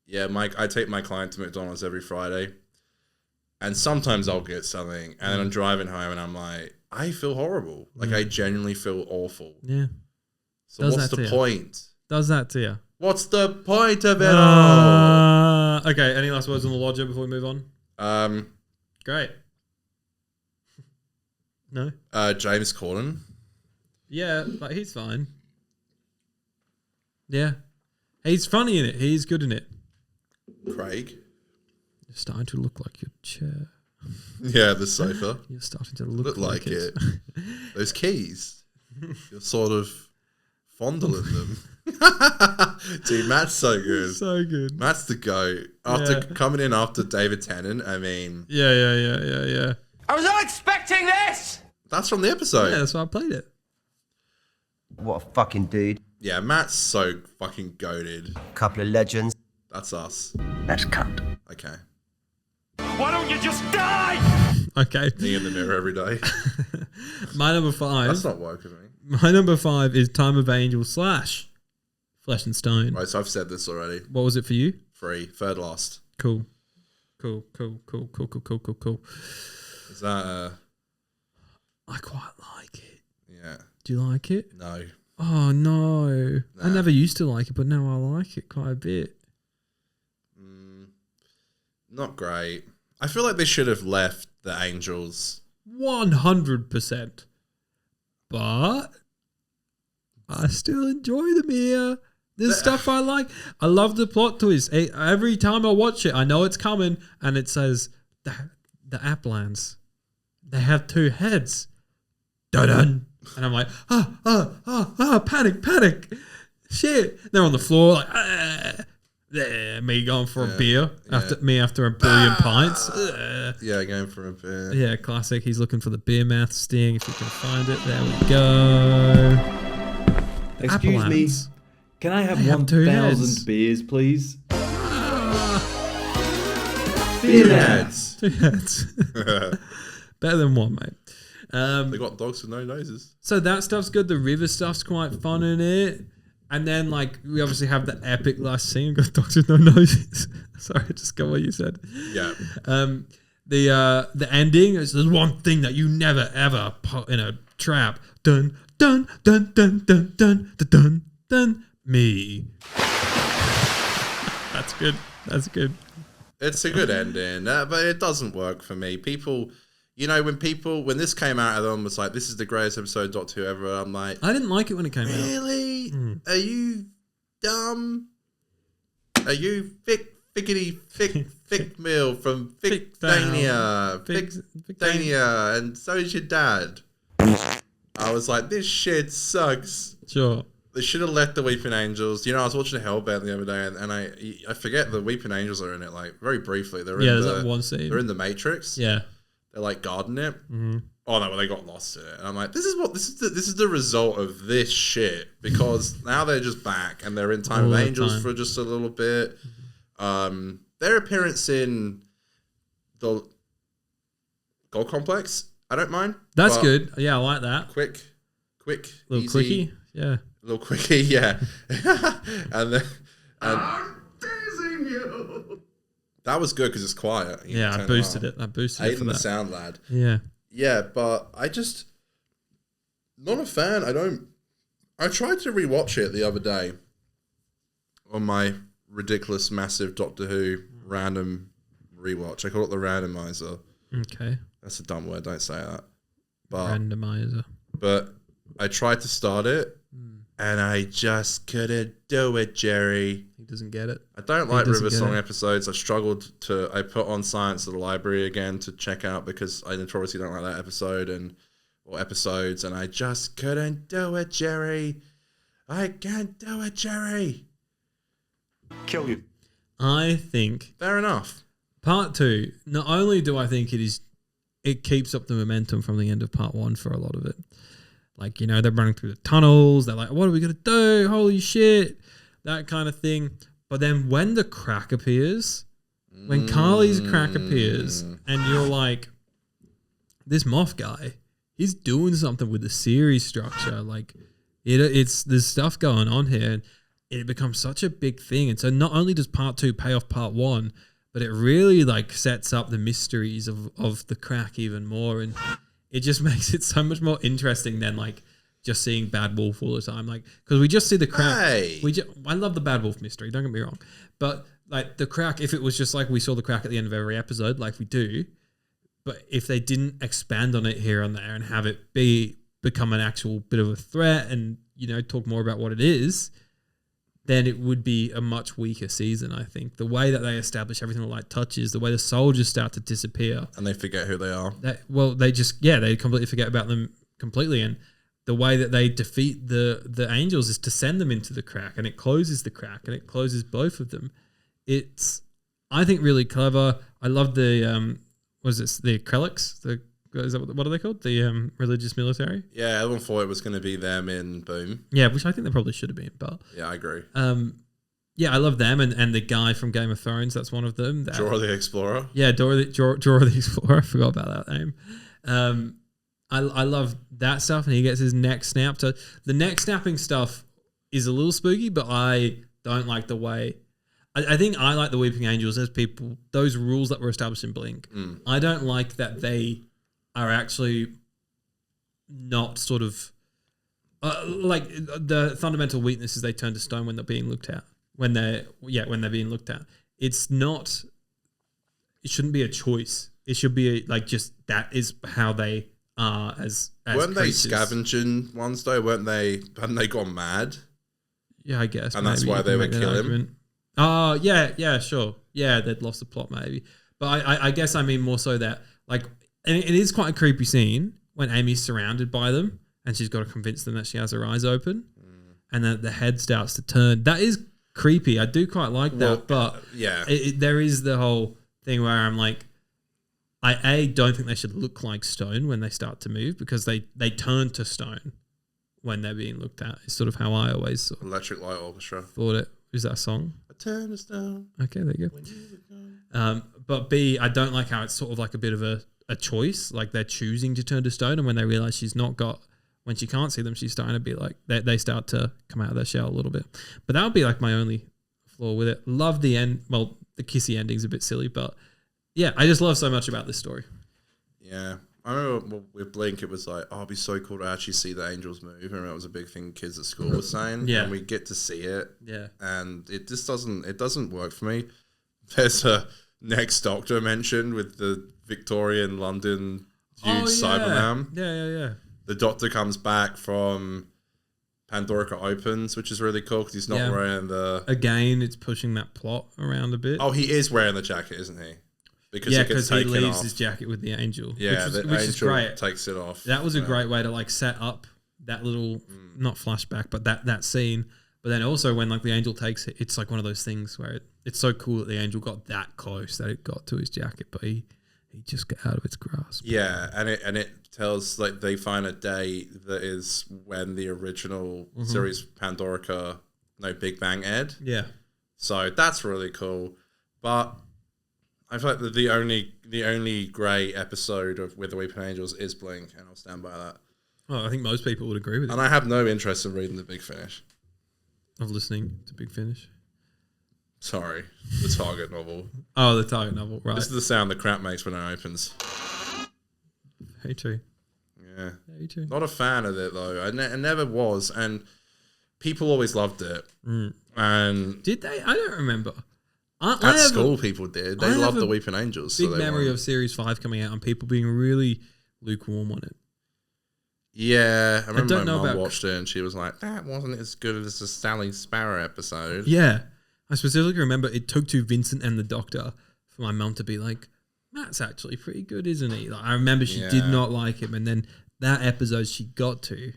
S1: Yeah, I take my client to McDonald's every Friday, and sometimes I'll get something, and then I'm driving home, and I'm like, I feel horrible. Like, I genuinely feel awful.
S2: Yeah.
S1: So what's the point?
S2: Does that to you?
S1: What's the point of it all?
S2: Okay, any last words on the lodger before we move on? Great. No?
S1: James Corden.
S2: Yeah, but he's fine. Yeah. He's funny in it. He's good in it.
S1: Craig.
S2: You're starting to look like your chair.
S1: Yeah, the sofa.
S2: You're starting to look like it.
S1: Those keys. You're sort of fondling them. Dude, Matt's so good.
S2: So good.
S1: Matt's the GOAT. After coming in after David Tennant, I mean...
S2: Yeah.
S4: I was not expecting this!
S1: That's from the episode.
S2: Yeah, that's why I played it.
S7: What a fucking dude.
S1: Yeah, Matt's so fucking goated.
S7: Couple of legends.
S1: That's us.
S7: That's cut.
S1: Okay.
S3: Why don't you just die?
S2: Okay.
S1: Me in the mirror every day.
S2: My number 5.
S1: That's not woke of me.
S2: My number 5 is Time of Angel / Flesh and Stone.
S1: Right, so I've said this already.
S2: What was it for you?
S1: 3. Third last.
S2: Cool. Is
S1: that
S2: I quite like it.
S1: Yeah.
S2: Do you like it?
S1: No.
S2: Oh no.
S1: Nah.
S2: I never used to like it, but now I like it quite a bit.
S1: Not great. I feel like they should have left the angels.
S2: 100%. But I still enjoy them here. There's stuff I like. I love the plot twist. Every time I watch it, I know it's coming, and it says the Applans. They have 2 heads. Dun-dun. And I'm like, panic. Shit. They're on the floor like, me going for a beer after a billion pints.
S1: Yeah, going for a beer.
S2: Yeah, classic. He's looking for the beer mouth sting. If you can find it, there we go.
S8: Excuse me, can I have 1,000 beers, please?
S1: Beer heads.
S2: 2 heads. Better than 1, mate.
S1: They got dogs with no noses.
S2: So that stuff's good. The river stuff's quite fun in it. And then, like, we obviously have the epic last scene. Got dogs with no noses. Sorry, I just got what you said.
S1: Yeah.
S2: The ending is there's one thing that you never ever put in a trap. Dun dun dun dun dun dun dun dun dun. Me. That's good. That's good.
S1: It's a good ending, but it doesn't work for me. People, when this came out, everyone was like, "This is the greatest episode of Doctor Who ever." I'm like,
S2: I didn't like it when it came out.
S1: Really? Are you dumb? Are you thick meal from Fictania? Fictania, and so is your dad. I was like, this shit sucks.
S2: Sure.
S1: They should have let the Weeping Angels. I was watching Hellbound the other day, and I forget the Weeping Angels are in it, like, very briefly.
S2: There's that one scene.
S1: They're in the Matrix.
S2: Yeah.
S1: They're like guarding it. Mm-hmm. Oh no, well, they got lost in it. And I'm like, this is the result of this shit, because now they're just back and they're in Time of Angels for just a little bit. Their appearance in the Gogh Complex, I don't mind.
S2: That's good. Yeah, I like that.
S1: Quick,
S2: little
S1: easy,
S2: quickie. Yeah.
S1: Little quickie, yeah. and I'm teasing you. That was good because it's quiet.
S2: Yeah, I boosted it. I boosted it for
S1: the
S2: that.
S1: sound lad.
S2: Yeah.
S1: Yeah, but I just not a fan. I tried to rewatch it the other day on my ridiculous, massive Doctor Who random rewatch. I call it the randomizer.
S2: Okay.
S1: That's a dumb word. Don't say that. But,
S2: randomizer.
S1: But I tried to start it, and I just couldn't do it, Jerry.
S2: He doesn't get it.
S1: I don't like River Song episodes. I put on Science at the Library again to check out because I notoriously don't like that episode or episodes, and I just couldn't do it, Jerry. I can't do it, Jerry.
S3: Kill you.
S2: I think
S1: fair enough.
S2: Part 2, not only do I think it keeps up the momentum from the end of part 1 for a lot of it. Like, they're running through the tunnels. They're like, what are we going to do? Holy shit. That kind of thing. But then when the crack appears, when Carly's crack appears, and you're like, this Moff guy, he's doing something with the series structure. Like, there's stuff going on here. And it becomes such a big thing. And so not only does part 2 pay off part 1, but it really like sets up the mysteries of the crack even more. And it just makes it so much more interesting than like just seeing Bad Wolf all the time. Like, because we just see the crack.
S1: Hey.
S2: I love the Bad Wolf mystery, don't get me wrong. But like the crack, if it was just like we saw the crack at the end of every episode, like we do, but if they didn't expand on it here and there and have it become an actual bit of a threat and, talk more about what it is, then it would be a much weaker season, I think. The way that they establish everything the light touches, the way the soldiers start to disappear.
S1: And they forget who they are.
S2: They completely forget about them completely. And the way that they defeat the angels is to send them into the crack, and it closes the crack, and it closes both of them. It's, I think, really clever. I love the, the Krelliks? What are they called? The religious military?
S1: Yeah, everyone thought it was going to be them in Boom.
S2: Yeah, which I think they probably should have been. But
S1: yeah, I agree.
S2: Yeah, I love them, and the guy from Game of Thrones, that's one of them.
S1: Jorah the Explorer.
S2: Yeah, Jorah the Explorer. I forgot about that name. I love that stuff, and he gets his neck snapped. So the neck snapping stuff is a little spooky, but I don't like the way. I think I like the Weeping Angels as people, those rules that were established in Blink. I don't like that they are actually not sort of like the fundamental weaknesses they turn to stone when they're being looked at. When they're being looked at. It's not. It shouldn't be a choice. It should be just that is how they are as
S1: weren't
S2: creatures.
S1: They scavenging ones though? Hadn't they gone mad?
S2: Yeah, I guess.
S1: And that's why they would kill him?
S2: Oh, yeah, sure. Yeah, they'd lost the plot maybe. But I guess I mean more so that, like, and it is quite a creepy scene when Amy's surrounded by them and she's got to convince them that she has her eyes open and then the head starts to turn. That is creepy. I do quite like that. But
S1: yeah,
S2: there is the whole thing where I'm like, I don't think they should look like stone when they start to move because they turn to stone when they're being looked at. It's sort of how I always sort of
S1: Electric Light Orchestra.
S2: thought it. Is that a song?
S1: I turn to stone.
S2: Okay, there you go. But B, I don't like how it's sort of like a bit of a choice. Like they're choosing to turn to stone, and when they realize she's not got, when she can't see them, she's starting to be like, they start to come out of their shell a little bit. But that would be like my only flaw with it. Love the end. Well, the kissy ending's a bit silly, but yeah, I just love so much about this story.
S1: Yeah. I remember with Blink, it was like, oh, it'd be so cool to actually see the angels move. I remember that was a big thing kids at school were saying.
S2: Yeah.
S1: And we get to see it.
S2: Yeah.
S1: And it just doesn't work for me. There's a Next Doctor mentioned with the Victorian London huge Cyberman.
S2: Yeah.
S1: The Doctor comes back from Pandorica Opens, which is really cool because he's not wearing the...
S2: Again, it's pushing that plot around a bit.
S1: Oh, he is wearing the jacket, isn't he?
S2: Because he leaves his jacket with the angel.
S1: Yeah,
S2: which
S1: angel
S2: is great.
S1: Takes it off.
S2: That was a great way to like set up that little not flashback, but that scene. But then also when like the angel takes it, it's like one of those things where it's so cool that the angel got that close that it got to his jacket, but he just got out of its grasp.
S1: Yeah, and it tells like they find a day that is when the original series Pandorica, Big Bang aired.
S2: Yeah,
S1: so that's really cool, but. I feel like the only great episode of With the Weeping Angels is Blink, and I'll stand by that.
S2: Oh, I think most people would agree with it.
S1: And I have no interest in reading The Big Finish.
S2: Of listening to Big Finish?
S1: Sorry, the Target novel.
S2: Oh, the Target novel, right.
S1: This is the sound the crap makes when it opens.
S2: Hey, too.
S1: Yeah.
S2: Hey, too.
S1: Not a fan of it, though. I never was, and people always loved it. And
S2: did they? I don't remember.
S1: At school, people did. They loved the Weeping Angels.
S2: Big memory of Series 5 coming out and people being really lukewarm on it.
S1: Yeah, I remember my mum watched it and she was like, that wasn't as good as the Sally Sparrow episode.
S2: Yeah. I specifically remember it took to Vincent and the Doctor for my mum to be like, Matt's actually pretty good, isn't he? Like, I remember she did not like him. And then that episode she got to,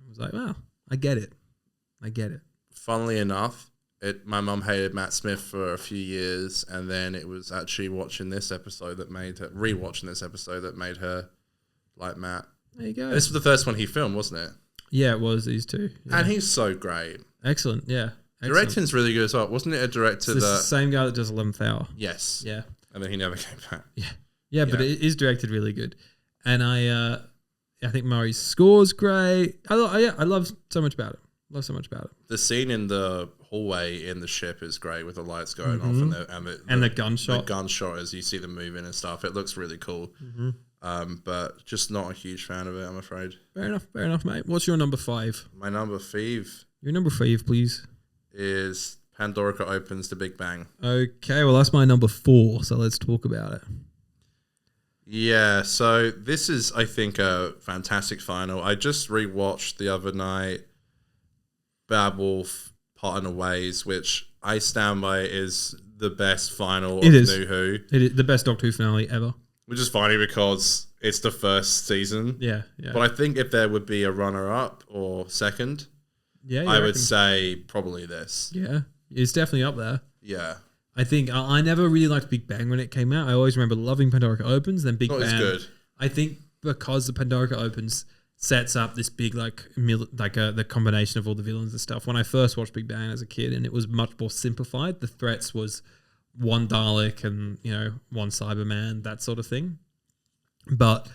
S2: I was like, wow, I get it.
S1: Funnily enough, my mum hated Matt Smith for a few years, and then it was actually rewatching this episode that made her like Matt.
S2: There you go.
S1: This was the first one he filmed, wasn't it?
S2: Yeah, it was these two. Yeah.
S1: And he's so great.
S2: Excellent, yeah.
S1: Directing's really good as well. Wasn't it a director
S2: it's the same guy that does 11th Hour?
S1: Yes.
S2: Yeah.
S1: And then he never came back.
S2: Yeah, but it is directed really good. And I think Murray's score's great. I love so much about it. The
S1: scene in the hallway in the ship is great with the lights going off and the
S2: gunshot.
S1: The gunshot as you see them moving and stuff. It looks really cool. But just not a huge fan of it, I'm afraid.
S2: Fair enough, mate. What's your number 5?
S1: My number 5.
S2: Your number 5, please.
S1: Is Pandorica Opens the Big Bang.
S2: Okay, well that's my number 4, so let's talk about it.
S1: Yeah, so this is, I think, a fantastic final. I just rewatched the other night Bad Wolf Parting of Ways, which I stand by is the best final of New Who.
S2: It is the best Doctor Who finale ever.
S1: Which is funny because it's the first season.
S2: Yeah.
S1: But I think if there would be a runner-up or second, I would say probably this.
S2: Yeah, it's definitely up there.
S1: Yeah.
S2: I think I never really liked Big Bang when it came out. I always remember loving Pandorica Opens, then Big Bang.
S1: Not as good.
S2: I think because the Pandorica Opens sets up this big the combination of all the villains and stuff. When I first watched Big Bang as a kid, and it was much more simplified. The threats was one Dalek and one Cyberman, that sort of thing. But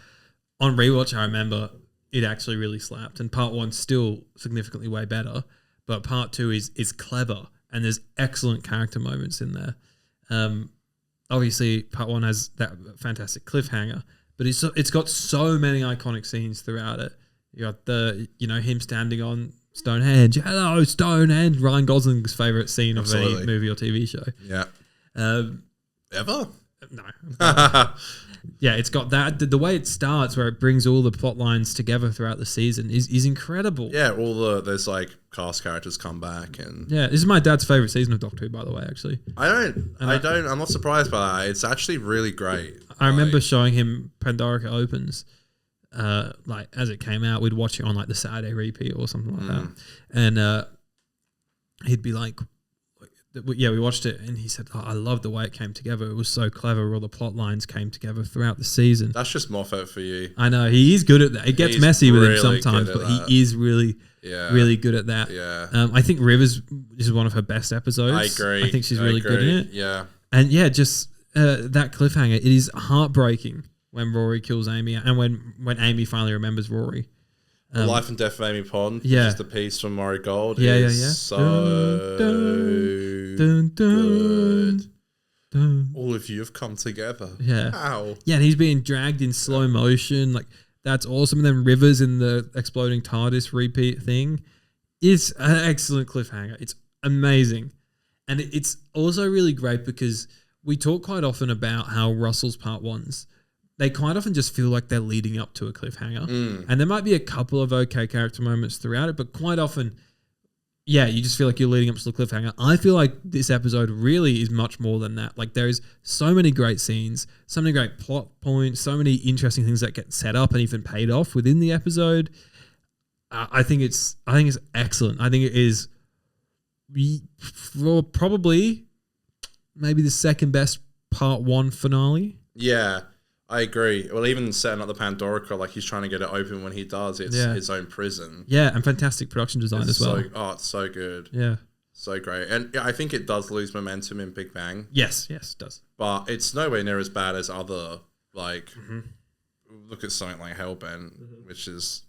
S2: on rewatch, I remember it actually really slapped, and part 1's still significantly way better. But part 2 is clever, and there's excellent character moments in there. Obviously, part 1 has that fantastic cliffhanger. But it's got so many iconic scenes throughout it. You got him standing on Stonehenge. Hello, Stonehenge. Ryan Gosling's favorite scene of any movie or TV show.
S1: Yeah.
S2: Ever?
S1: No.
S2: Yeah, it's got that. The way it starts, where it brings all the plot lines together throughout the season, is incredible.
S1: Yeah, there's like cast characters come back and
S2: yeah, this is my dad's favorite season of Doctor Who, by the way. Actually,
S1: I'm not surprised by that. It's actually really great.
S2: I remember showing him Pandorica Opens, like as it came out. We'd watch it on like the Saturday repeat or something like that, and he'd be like, yeah, we watched it, and he said, I love the way it came together. It was so clever. All the plot lines came together throughout the season.
S1: That's just Moffat for you.
S2: I know. He is good at that. It gets messy with him sometimes, but he is really, really good at that.
S1: Yeah.
S2: I think Rivers is one of her best episodes.
S1: I agree.
S2: I think she's really good in it.
S1: Yeah.
S2: And yeah, just that cliffhanger. It is heartbreaking when Rory kills Amy, and when Amy finally remembers Rory.
S1: The Life and Death of Amy Pond, which
S2: yeah.
S1: is the piece from Murray Gold.
S2: Yeah.
S1: So good. All of you have come together.
S2: Yeah.
S1: Wow.
S2: Yeah, and he's being dragged in slow motion. Like, that's awesome. And then Rivers in the exploding TARDIS repeat thing is an excellent cliffhanger. It's amazing. And it's also really great because we talk quite often about how Russell's part ones, they quite often just feel like they're leading up to a cliffhanger. And there might be a couple of okay character moments throughout it, but quite often, yeah, you just feel like you're leading up to the cliffhanger. I feel like this episode really is much more than that. Like, there is so many great scenes, so many great plot points, so many interesting things that get set up and even paid off within the episode. I think it's excellent. I think it is probably maybe the second best part one finale.
S1: Yeah. I agree. Well, even setting up the Pandorica, like he's trying to get it open when he does, it's his own prison.
S2: Yeah, and fantastic production design as well.
S1: It's so good.
S2: Yeah.
S1: So great. And I think it does lose momentum in Big Bang.
S2: Yes, it does.
S1: But it's nowhere near as bad as other, like, look at something like Hellbent, which is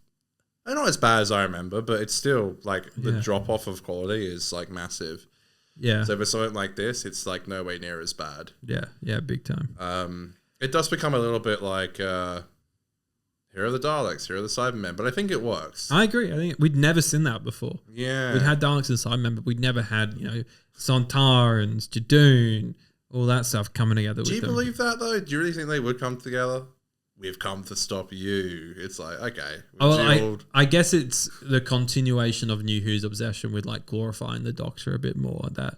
S1: not as bad as I remember, but it's still, like, the drop-off of quality is, like, massive.
S2: Yeah.
S1: So for something like this, it's, like, nowhere near as bad.
S2: Yeah, big time.
S1: It does become a little bit like, here are the Daleks, here are the Cybermen, but I think it works.
S2: I agree. I think we'd never seen that before.
S1: Yeah.
S2: We'd had Daleks and Cybermen, but we'd never had, Sontar and Jadoon, all that stuff coming together with them.
S1: Do you believe that, though? Do you really think they would come together? We've come to stop you. It's like, okay.
S2: I guess it's the continuation of New Who's obsession with, like, glorifying the Doctor a bit more, that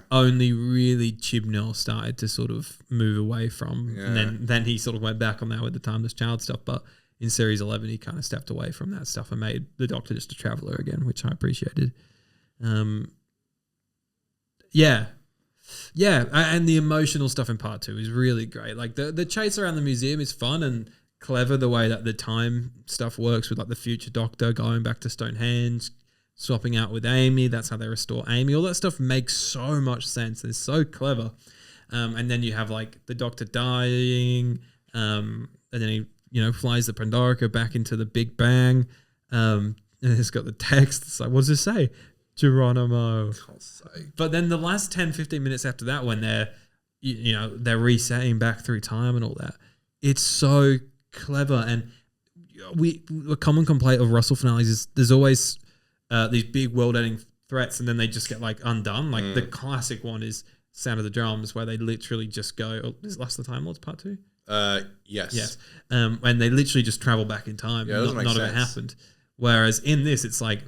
S2: only really Chibnall started to sort of move away from. Yeah. And then he sort of went back on that with the Timeless Child stuff. But in Series 11, he kind of stepped away from that stuff and made the Doctor just a traveller again, which I appreciated. Yeah, and the emotional stuff in part 2 is really great. Like, the chase around the museum is fun and clever, the way that the time stuff works with, like, the future Doctor going back to Stonehenge, swapping out with Amy. That's how they restore Amy. All that stuff makes so much sense. It's so clever. And then you have, like, the Doctor dying, and then he, flies the Pandorica back into the Big Bang. And it's got the text. It's like, what does it say? Geronimo. But then the last 10, 15 minutes after that, when they're, they're resetting back through time and all that, it's so clever. And a common complaint of Russell finales is there's always these big world-ending threats, and then they just get, like, undone. Like, the classic one is Sound of the Drums, where they literally just go, is Last of the Time Lords part 2?
S1: Yes.
S2: And they literally just travel back in time.
S1: Yeah, none of
S2: it happened. Whereas in this, it's like,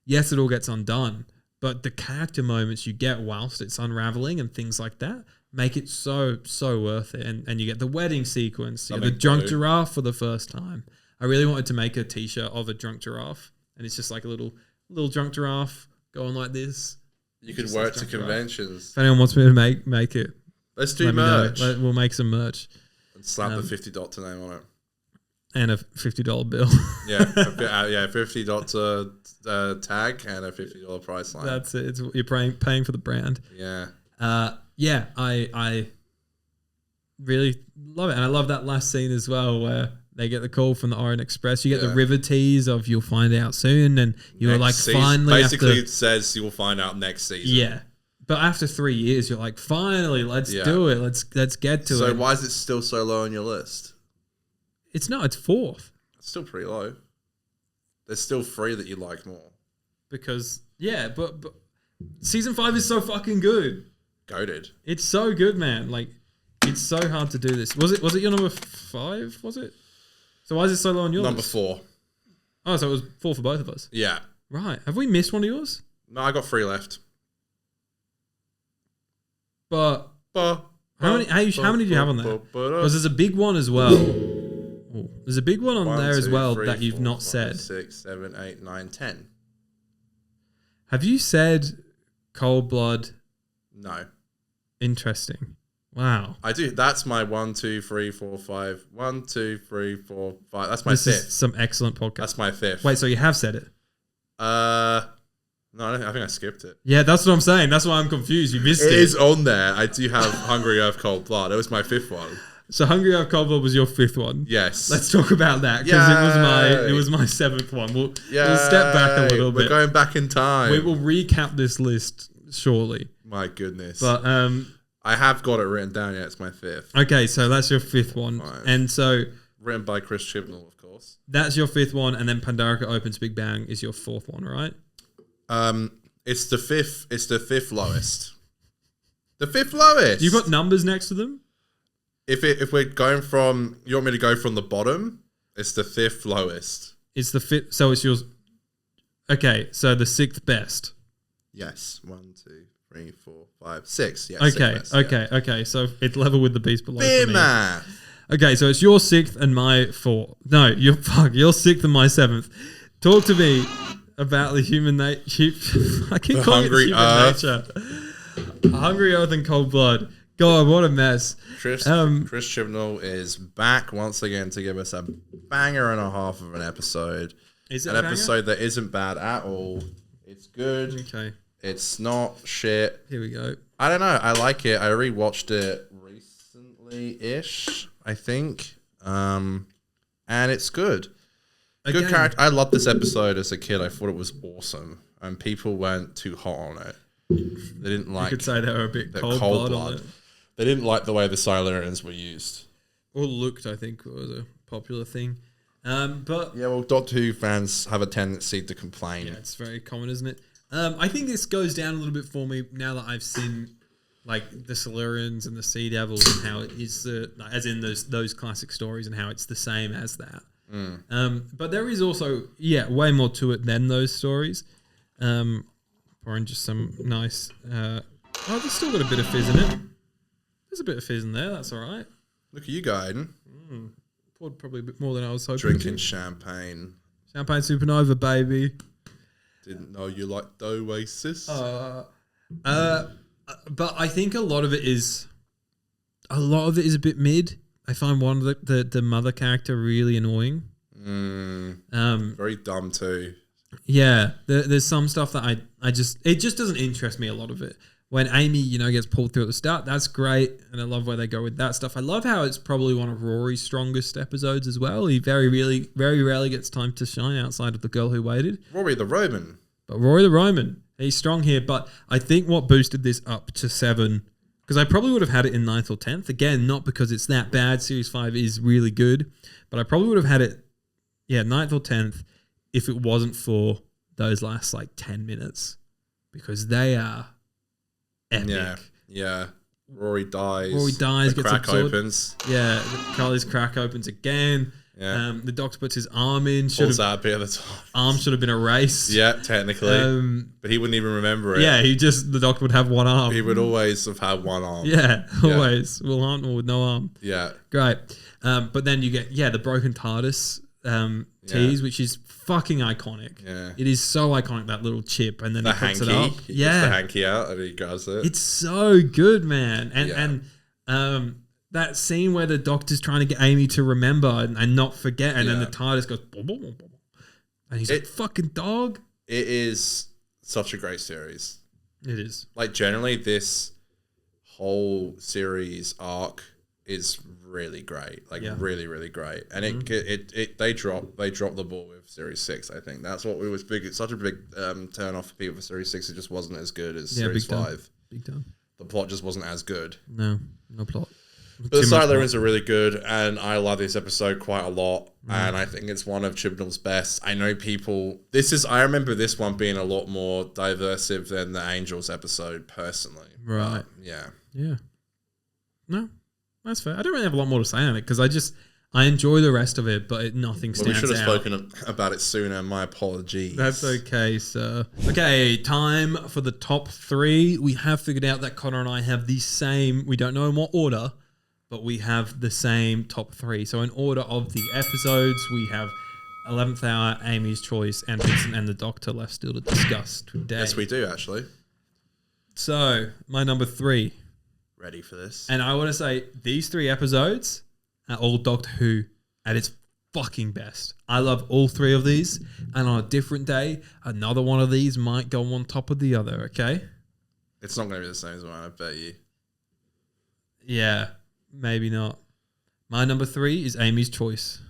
S2: yes, it all gets undone, but the character moments you get whilst it's unraveling and things like that make it so worth it. And you get the wedding sequence, you get the drunk giraffe for the first time. I really wanted to make a t-shirt of a drunk giraffe, and it's just like a little drunk giraffe going like this.
S1: You could wear it to conventions.
S2: If anyone wants me to make it,
S1: let's do merch.
S2: We'll make some merch.
S1: And slap the 50 Doctor name on it.
S2: And a $50 bill.
S1: $50 tag and a $50 price line.
S2: That's it. You're paying for the brand.
S1: Yeah.
S2: I really love it. And I love that last scene as well, where they get the call from the Orient Express. You get the river tease of "you'll find out soon," and you're like, finally.
S1: Basically, it says you'll find out next season.
S2: Yeah, but after 3 years, you're like, finally, let's do it. Let's get to it.
S1: So why is it still so low on your list?
S2: It's not. It's 4th.
S1: It's still pretty low. There's still 3 that you like more.
S2: Because but season 5 is so fucking good.
S1: Goated.
S2: It's so good, man. Like, It's so hard to do this. Was it your number 5? Was it? So why is it so low on yours?
S1: Number 4.
S2: Oh, so it was 4 for both of us.
S1: Yeah.
S2: Right. Have we missed one of yours?
S1: No, I got 3 left.
S2: But how many do you have on there? Because there's a big one as well. Ooh, there's a big one on there as well that you've not said.
S1: 6, 7, 8, 9, 10.
S2: Have you said Cold Blood?
S1: No.
S2: Interesting. Wow.
S1: I do. That's my 1, 2, 3, 4, 5. 1, 2, 3, 4, 5. That's my
S2: This
S1: 5th.
S2: is some excellent podcast.
S1: That's my 5th.
S2: Wait, so you have said it?
S1: No, I think I skipped it.
S2: Yeah, that's what I'm saying. That's why I'm confused. You missed it.
S1: It is on there. I do have Hungry Earth Cold Blood. It was my 5th one.
S2: So Hungry Earth Cold Blood was your 5th one.
S1: Yes.
S2: Let's talk about that because it was my 7th one. We'll step back a little bit.
S1: We're going back in time.
S2: We will recap this list shortly.
S1: My goodness.
S2: But
S1: I have got it written down. Yeah, it's my 5th.
S2: Okay, so that's your 5th one,
S1: Right.
S2: and so
S1: Written by Chris Chibnall, of course.
S2: that's your 5th one, and then Pandorica Opens Big Bang is your 4th one, right?
S1: It's the 5th. It's the 5th lowest. The 5th lowest.
S2: You've got numbers next to them.
S1: If we're going from, you want me to go from the bottom? It's the 5th lowest.
S2: It's the 5th, so it's yours. Okay, so the 6th best.
S1: Yes. 1, 2, 3, 4, 5, 6. Yeah.
S2: Okay,
S1: 6th best,
S2: okay. So it's level with the beast below.
S1: Beer
S2: for me.
S1: math.
S2: Okay, so it's your 6th and my 4th. No, your 6th and my 7th. Talk to me about the human nature. I keep calling it
S1: Hungry
S2: human
S1: Earth.
S2: nature. Hungry Earth and Cold Blood. God, what a mess.
S1: Chris Chibnall is back once again to give us a banger and a half of an episode.
S2: Is it
S1: an
S2: a banger?
S1: episode that isn't bad at all. It's good.
S2: Okay,
S1: It's not shit.
S2: here we go.
S1: I don't know. I like it. I rewatched it recently-ish, I think. And it's good. Good
S2: Again,
S1: character. I loved this episode as a kid. I thought it was awesome. And people weren't too hot on it. They didn't like
S2: You could say they were a bit
S1: the
S2: cold blood on it.
S1: They didn't like the way the Silurians were used.
S2: Or looked, I think, was a popular thing. But
S1: Yeah, well, Doctor Who fans have a tendency to complain.
S2: yeah, it's very common, isn't it? I think this goes down a little bit for me now that I've seen like the Silurians and the Sea Devils and how it is as in those classic stories and how it's the same as that. But there is also way more to it than those stories. Pouring just some nice. There's still got a bit of fizz in it. There's a bit of fizz in there. That's all right.
S1: Look at you, Gaiden.
S2: Poured probably a bit more than I was hoping.
S1: Drinking champagne.
S2: Champagne Supernova, baby.
S1: Didn't know you liked Oasis.
S2: But I think a lot of it is a bit mid. I find one of the mother character really annoying.
S1: Very dumb too.
S2: Yeah, there's some stuff that it just doesn't interest me, a lot of it. When Amy, gets pulled through at the start, that's great, and I love where they go with that stuff. I love how it's probably one of Rory's strongest episodes as well. He very rarely gets time to shine outside of The Girl Who Waited.
S1: Rory the Roman.
S2: But Rory the Roman, he's strong here. But I think what boosted this up to 7, because I probably would have had it in 9th or 10th. Again, not because it's that bad. Series 5 is really good, but I probably would have had it, 9th or 10th, if it wasn't for those last 10 minutes, because they are epic.
S1: Yeah. Rory dies.
S2: The
S1: The
S2: gets
S1: crack
S2: absorbed.
S1: opens.
S2: Yeah, Carly's crack opens again.
S1: Yeah.
S2: The Doctor puts his arm in.
S1: Pulls out a bit at the top.
S2: Arm should have been erased.
S1: Yeah, technically. But he wouldn't even remember it.
S2: Yeah, the Doctor would have one arm.
S1: He would always have had one arm.
S2: Yeah, always. Will Hunt with no arm.
S1: Yeah.
S2: Great. But then you get, the broken TARDIS tease, which is fucking iconic.
S1: Yeah.
S2: It is so iconic, that little chip, and then
S1: The
S2: he puts
S1: hanky.
S2: it up.
S1: He gets the hanky out and he grabs it.
S2: It's so good, man. And that scene where the Doctor's trying to get Amy to remember and not forget, and then the TARDIS goes, boom, boom, boom, boom. And he's like, fucking dog.
S1: It is such a great series.
S2: It is.
S1: Generally, this whole series arc is really great. Really, really great. And they drop the ball with Series 6, I think. That's what was big. It's such a big turn off for people for Series 6. It just wasn't as good as Series 5.
S2: Big time.
S1: The plot just wasn't as good.
S2: No plot.
S1: But the Silurians are really good, and I love this episode quite a lot, and I think it's one of Chibnall's best. I know people... I remember this one being a lot more diversive than the Angels episode, personally.
S2: Right.
S1: Yeah.
S2: Yeah. No. That's fair. I don't really have a lot more to say on it because I enjoy the rest of it, but nothing stands out.
S1: We should have spoken about it sooner. My apologies.
S2: That's okay, sir. Okay, time for the top 3. We have figured out that Connor and I have the same, we don't know in what order, but we have the same top 3. So in order of the episodes, we have 11th Hour, Amy's Choice, and Vincent and the Doctor left still to discuss today.
S1: Yes, we do, actually.
S2: So, my number 3.
S1: Ready for this?
S2: And I want to say, these 3 episodes are all Doctor Who at its fucking best. I love all 3 of these, and on a different day, another one of these might go on top of the other, okay?
S1: It's not going to be the same as mine, I bet you.
S2: Yeah, maybe not. My number 3 is Amy's Choice.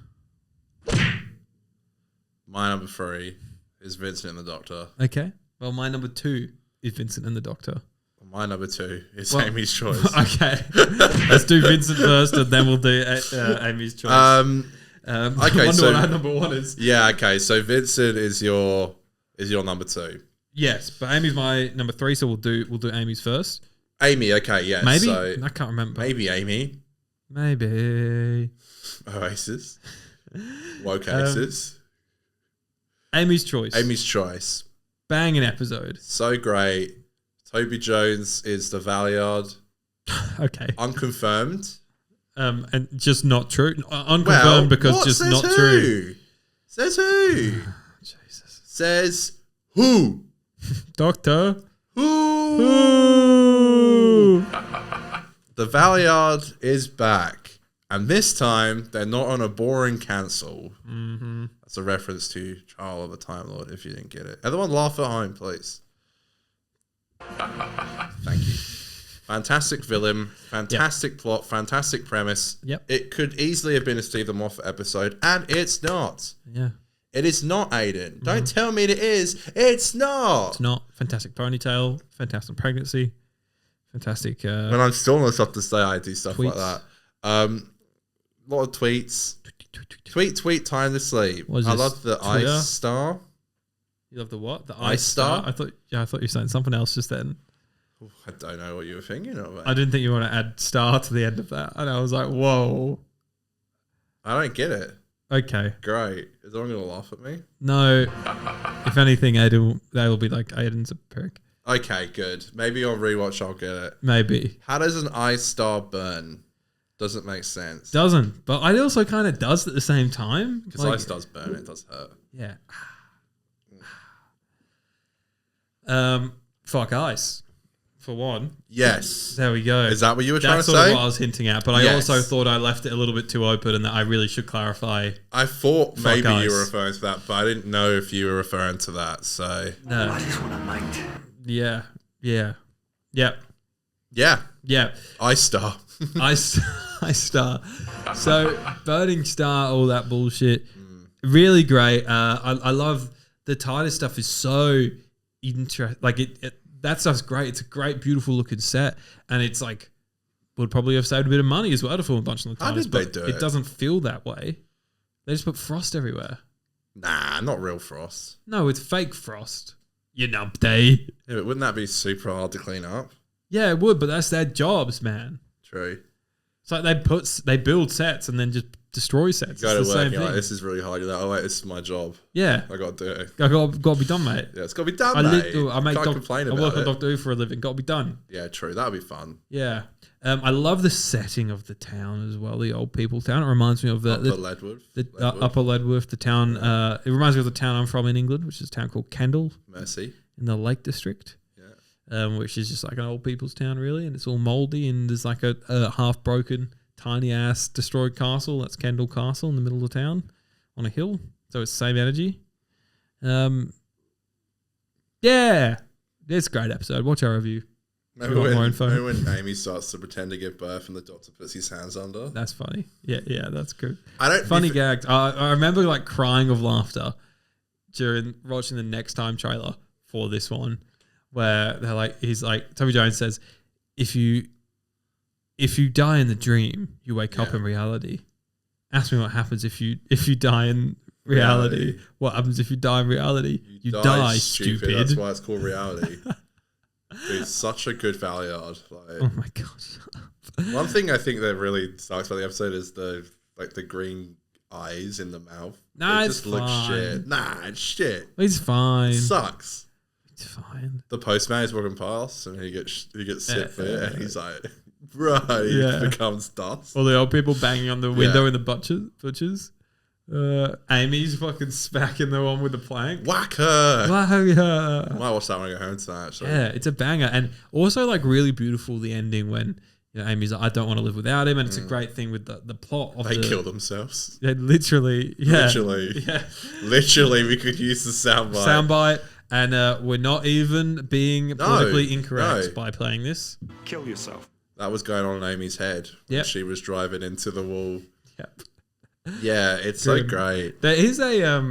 S1: My number 3 is Vincent and the Doctor.
S2: Okay. Well, my number 2 is Vincent and the Doctor.
S1: My number 2 is Amy's Choice.
S2: Okay. Let's do Vincent first, and then we'll do Amy's Choice.
S1: Okay,
S2: I wonder what our number 1 is.
S1: Yeah, okay. So Vincent is your number 2.
S2: Yes, but Amy's my number 3, so we'll do Amy's first.
S1: Amy, okay, yeah.
S2: Maybe?
S1: So
S2: I can't remember.
S1: maybe Amy.
S2: Maybe.
S1: Oasis. Wokeasis.
S2: Amy's Choice.
S1: Amy's Choice.
S2: Banging episode.
S1: So great. Toby Jones is the Valiard.
S2: Okay.
S1: Unconfirmed.
S2: And just not true. Unconfirmed because just not true.
S1: Says who?
S2: Jesus.
S1: Says who?
S2: Doctor.
S1: Who? The Valiard is back. And this time, they're not on a boring cancel.
S2: Mm-hmm.
S1: That's a reference to Trial of a Time Lord, if you didn't get it. Everyone laugh at home, please. Thank you. Fantastic villain, fantastic plot, fantastic premise.
S2: Yep.
S1: It could easily have been a Stephen Moffat episode, and it's not.
S2: Yeah.
S1: It is not, Aiden. Don't tell me it is. It's not.
S2: It's not. Fantastic ponytail, fantastic pregnancy, fantastic...
S1: When I'm still not stuff to say, I do stuff
S2: tweets.
S1: like that. A lot of tweets. Tweet, time to sleep.
S2: What is
S1: I
S2: this,
S1: love the
S2: Twitter?
S1: ice star.
S2: You love the what? The
S1: Ice Star?
S2: I thought you were saying something else just then.
S1: I don't know what you were thinking of.
S2: I didn't think you want to add star to the end of that. And I was like, whoa.
S1: I don't get it.
S2: Okay.
S1: Great. Is everyone going to laugh at me?
S2: No. If anything, they will be like, Aiden's a prick.
S1: Okay, good. Maybe on rewatch I'll get it.
S2: Maybe.
S1: How does an ice star burn? Doesn't make sense.
S2: Doesn't. But it also kind of does at the same time.
S1: Because ice does burn. It does hurt.
S2: Yeah. Fuck ice. For one.
S1: Yes.
S2: There we go.
S1: Is that what you were trying to say?
S2: That's sort of what I was hinting at, but I
S1: Yes.
S2: also thought I left it a little bit too open and that I really should clarify.
S1: I thought
S2: Fuck
S1: maybe
S2: ice.
S1: you were referring to that, but I didn't know if you were referring to that. So
S2: No.
S3: I just want to mate.
S2: Yeah. Yep.
S1: yeah,
S2: Yeah.
S1: ice star.
S2: Ice Star. So Burning Star, all that bullshit. Really great. I love the TARDIS stuff is so interesting. Like that stuff's great. It's a great, beautiful looking set. And it's like would probably have saved a bit of money as well to film a bunch of the
S1: How
S2: TARDIS.
S1: did they
S2: But
S1: do
S2: it
S1: it?
S2: doesn't feel that way. They just put frost everywhere.
S1: Nah, not real frost.
S2: No, it's fake frost. You numpty.
S1: Yeah, but wouldn't that be super hard to clean up?
S2: Yeah, it would, but that's their jobs, man.
S1: True.
S2: It's like they build sets and then just destroy sets.
S1: You go
S2: It's
S1: to
S2: the
S1: work,
S2: same
S1: you're like,
S2: thing.
S1: this is really hard. You're like, oh wait, this is my job.
S2: Yeah.
S1: I got to do it.
S2: I got to be done, mate.
S1: Yeah, it's got to be done,
S2: I
S1: mate.
S2: make
S1: Can't complain
S2: I
S1: about
S2: work on
S1: it.
S2: Doctor Who for a living. Got to be done.
S1: Yeah, true. That'd be fun.
S2: Yeah. I love the setting of the town as well. The old people town. It reminds me of the
S1: Leadwood.
S2: Upper Leadworth. The town. It reminds me of the town I'm from in England, which is a town called Kendal
S1: Mercy.
S2: in the Lake District. Which is just like an old people's town, really, and it's all mouldy. And there's like a half broken, tiny ass destroyed castle. That's Kendal Castle in the middle of the town on a hill. So it's the same energy. Yeah, it's a great episode. Watch our review.
S1: Maybe when Amy starts to pretend to give birth and the doctor puts his hands under.
S2: That's funny. Yeah, that's good.
S1: I don't
S2: funny gags. I remember like crying of laughter during watching the Next Time trailer for this one. Where they're like, he's like, Toby Jones says, if you die in the dream, you wake up in reality. Ask me what happens if you die in reality. What happens if you die in reality? You die, stupid.
S1: That's why it's called reality. Dude, such a good Valeyard. Like,
S2: Oh my god.
S1: one thing I think that really sucks about the episode is the green eyes in the mouth.
S2: Nah,
S1: it
S2: it's
S1: just looks
S2: fine.
S1: shit. Nah, it's shit.
S2: He's fine.
S1: It sucks.
S2: It's fine.
S1: The postman is walking past and he gets sick for it and he's like, bro, he becomes dust.
S2: All the old people banging on the window in the butchers. Amy's fucking smacking the one with the plank.
S1: Whack her.
S2: Whack her.
S1: I might watch that when I go home tonight. Actually.
S2: Yeah, it's a banger. And also like really beautiful the ending when Amy's like, I don't want to live without him. And it's a great thing with the plot of
S1: they kill themselves.
S2: Yeah, literally. Yeah.
S1: Literally.
S2: Yeah.
S1: Literally, we could use the soundbite.
S2: Soundbite. And we're not even being politically incorrect by playing this.
S3: Kill yourself.
S1: That was going on in Amy's head when she was driving into the wall.
S2: Yep.
S1: Yeah, it's so great.
S2: There is a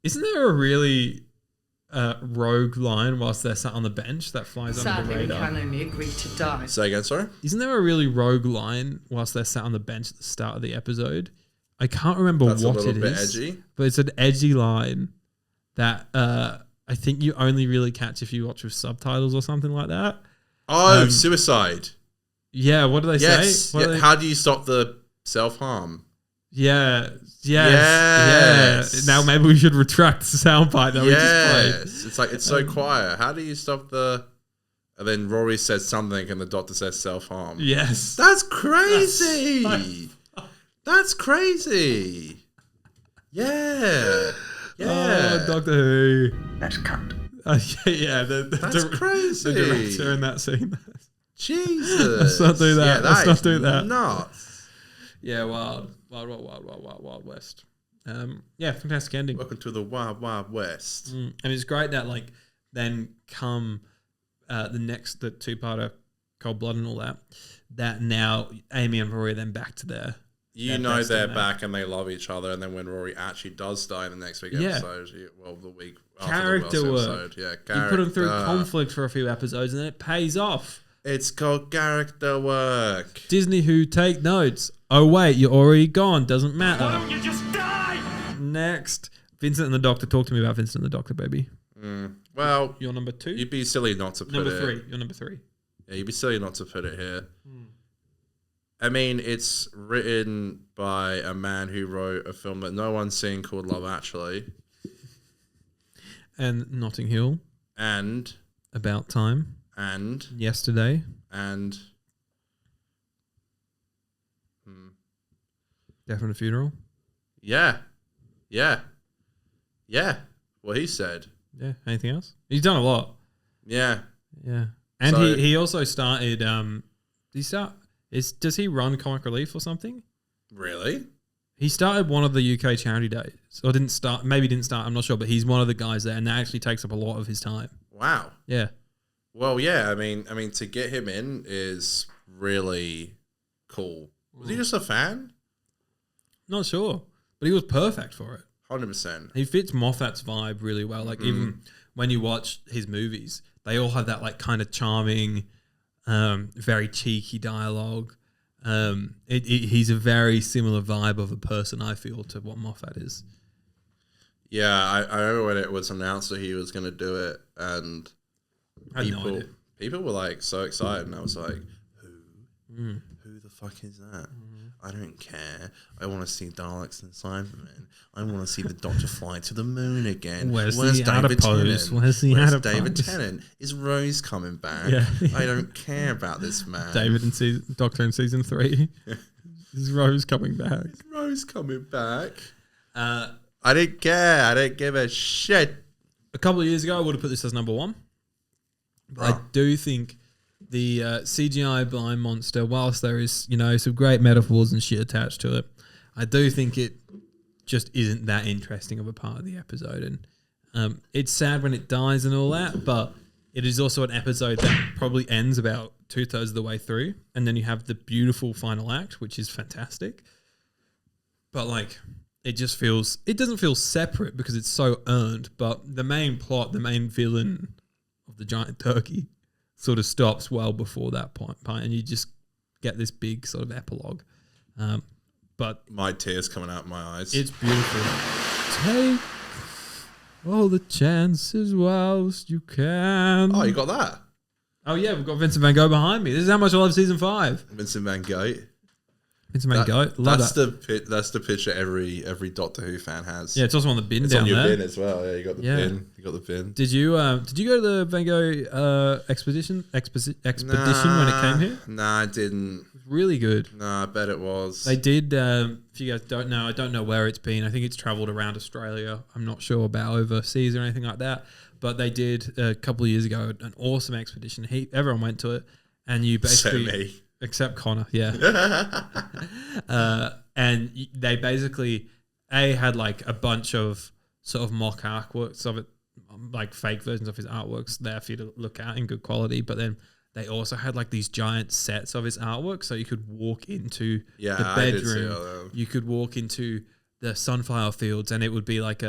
S2: isn't there a really rogue line whilst they're sat on the bench that flies under the
S9: Sadly, we
S2: radar?
S9: can only agree to die.
S1: Say again, sorry?
S2: Isn't there a really rogue line whilst they're sat on the bench at the start of the episode? I can't remember what it is.
S1: That's a little bit edgy.
S2: But it's an edgy line that I think you only really catch if you watch with subtitles or something like that.
S1: Oh, suicide.
S2: Yeah, what do they say?
S1: Yeah. How do you stop the self-harm?
S2: Yeah. Now maybe we should retract the soundbite that we just played.
S1: It's like, it's so quiet. How do you stop the... And then Rory says something and the doctor says self-harm.
S2: Yes.
S1: That's crazy. That's crazy. Yeah. Yeah.
S2: Doctor Who.
S4: Let's cut.
S1: That's crazy.
S2: The director in that scene.
S1: Jesus.
S2: Let's not do that.
S1: Yeah,
S2: Let's not do that.
S1: Nuts.
S2: Yeah, wild west. Yeah, fantastic ending.
S1: Welcome to the Wild Wild West.
S2: And it's great that like then come the two-parter Cold Blood and all that now Amy and Rory are then back to their
S1: they're back and they love each other, and then when Rory actually does die in the next week episode, the week after
S2: character
S1: the
S2: work.
S1: Episode, character.
S2: You put them through conflict for a few episodes and then it pays off.
S1: It's called character work.
S2: Disney Who, take notes. Oh wait, you're already gone. Doesn't matter.
S3: Why don't you just die?
S2: Next, Vincent and the Doctor. Talk to me about Vincent and the Doctor, baby.
S1: Well,
S2: you're number 2.
S1: You'd be silly not to put
S2: number 3. You're number 3.
S1: Yeah, you'd be silly not to put it here. I mean, it's written by a man who wrote a film that no one's seen called Love Actually.
S2: And Notting Hill.
S1: And
S2: About Time.
S1: And
S2: Yesterday.
S1: And
S2: Death and a Funeral.
S1: Yeah. What he said.
S2: Yeah. Anything else? He's done a lot.
S1: Yeah.
S2: And he also started. Does he run Comic Relief or something?
S1: Really?
S2: He started one of the UK charity days, or didn't start. Maybe didn't start. I'm not sure, but he's one of the guys there, and that actually takes up a lot of his time.
S1: Wow.
S2: Yeah.
S1: Well, yeah. I mean, to get him in is really cool. Was he just a fan?
S2: Not sure, but he was perfect for it.
S1: 100%.
S2: He fits Moffat's vibe really well. Like even when you watch his movies, they all have that like kind of charming, very cheeky dialogue. He's a very similar vibe of a person, I feel, to what Moffat is.
S1: Yeah, I remember when it was announced that he was going to do it, and people were like so excited, and I was like, who the fuck is that? I don't care. I want to see Daleks and Cybermen. I want to see the Doctor fly to the moon again.
S2: Where's
S1: David
S2: adipose?
S1: Tennant?
S2: Where's
S1: David Tennant? Is Rose coming back?
S2: Yeah.
S1: I don't care about this man.
S2: David and Doctor in season 3. Is Rose coming back?
S1: Is Rose coming back? I didn't care. I didn't give a shit.
S2: A couple of years ago, I would have put this as number 1. But I do think the CGI blind monster, whilst there is, some great metaphors and shit attached to it, I do think it just isn't that interesting of a part of the episode. And it's sad when it dies and all that, but it is also an episode that probably ends about 2/3 of the way through. And then you have the beautiful final act, which is fantastic. But it doesn't feel separate because it's so earned. But the main plot, the main villain of the giant turkey sort of stops well before that point, and you just get this big sort of epilogue. But
S1: my tears coming out my eyes.
S2: It's beautiful. all the chances whilst you can.
S1: Oh, you got that?
S2: Oh yeah, we've got Vincent Van Gogh behind me. This is how much I love season 5.
S1: Vincent Van Gogh.
S2: Vincent Van Gogh. Love that.
S1: That's the picture every Doctor Who fan has.
S2: Yeah, it's also on the bin
S1: it's
S2: down
S1: on your
S2: there.
S1: bin as well. Yeah, you got the bin. You got the bin.
S2: Did you go to the Van Gogh expedition when it came here?
S1: Nah, I didn't.
S2: It was really good.
S1: Nah, I bet it was.
S2: They did. If you guys don't know, I don't know where it's been. I think it's travelled around Australia. I'm not sure about overseas or anything like that. But they did a couple of years ago an awesome expedition. Everyone went to it, and you basically except Connor, yeah. And they basically had like a bunch of sort of mock artworks of it, like fake versions of his artworks there for you to look at in good quality. But then they also had like these giant sets of his artwork, so you could walk into the bedroom. You could walk into the sunflower fields, and it would be like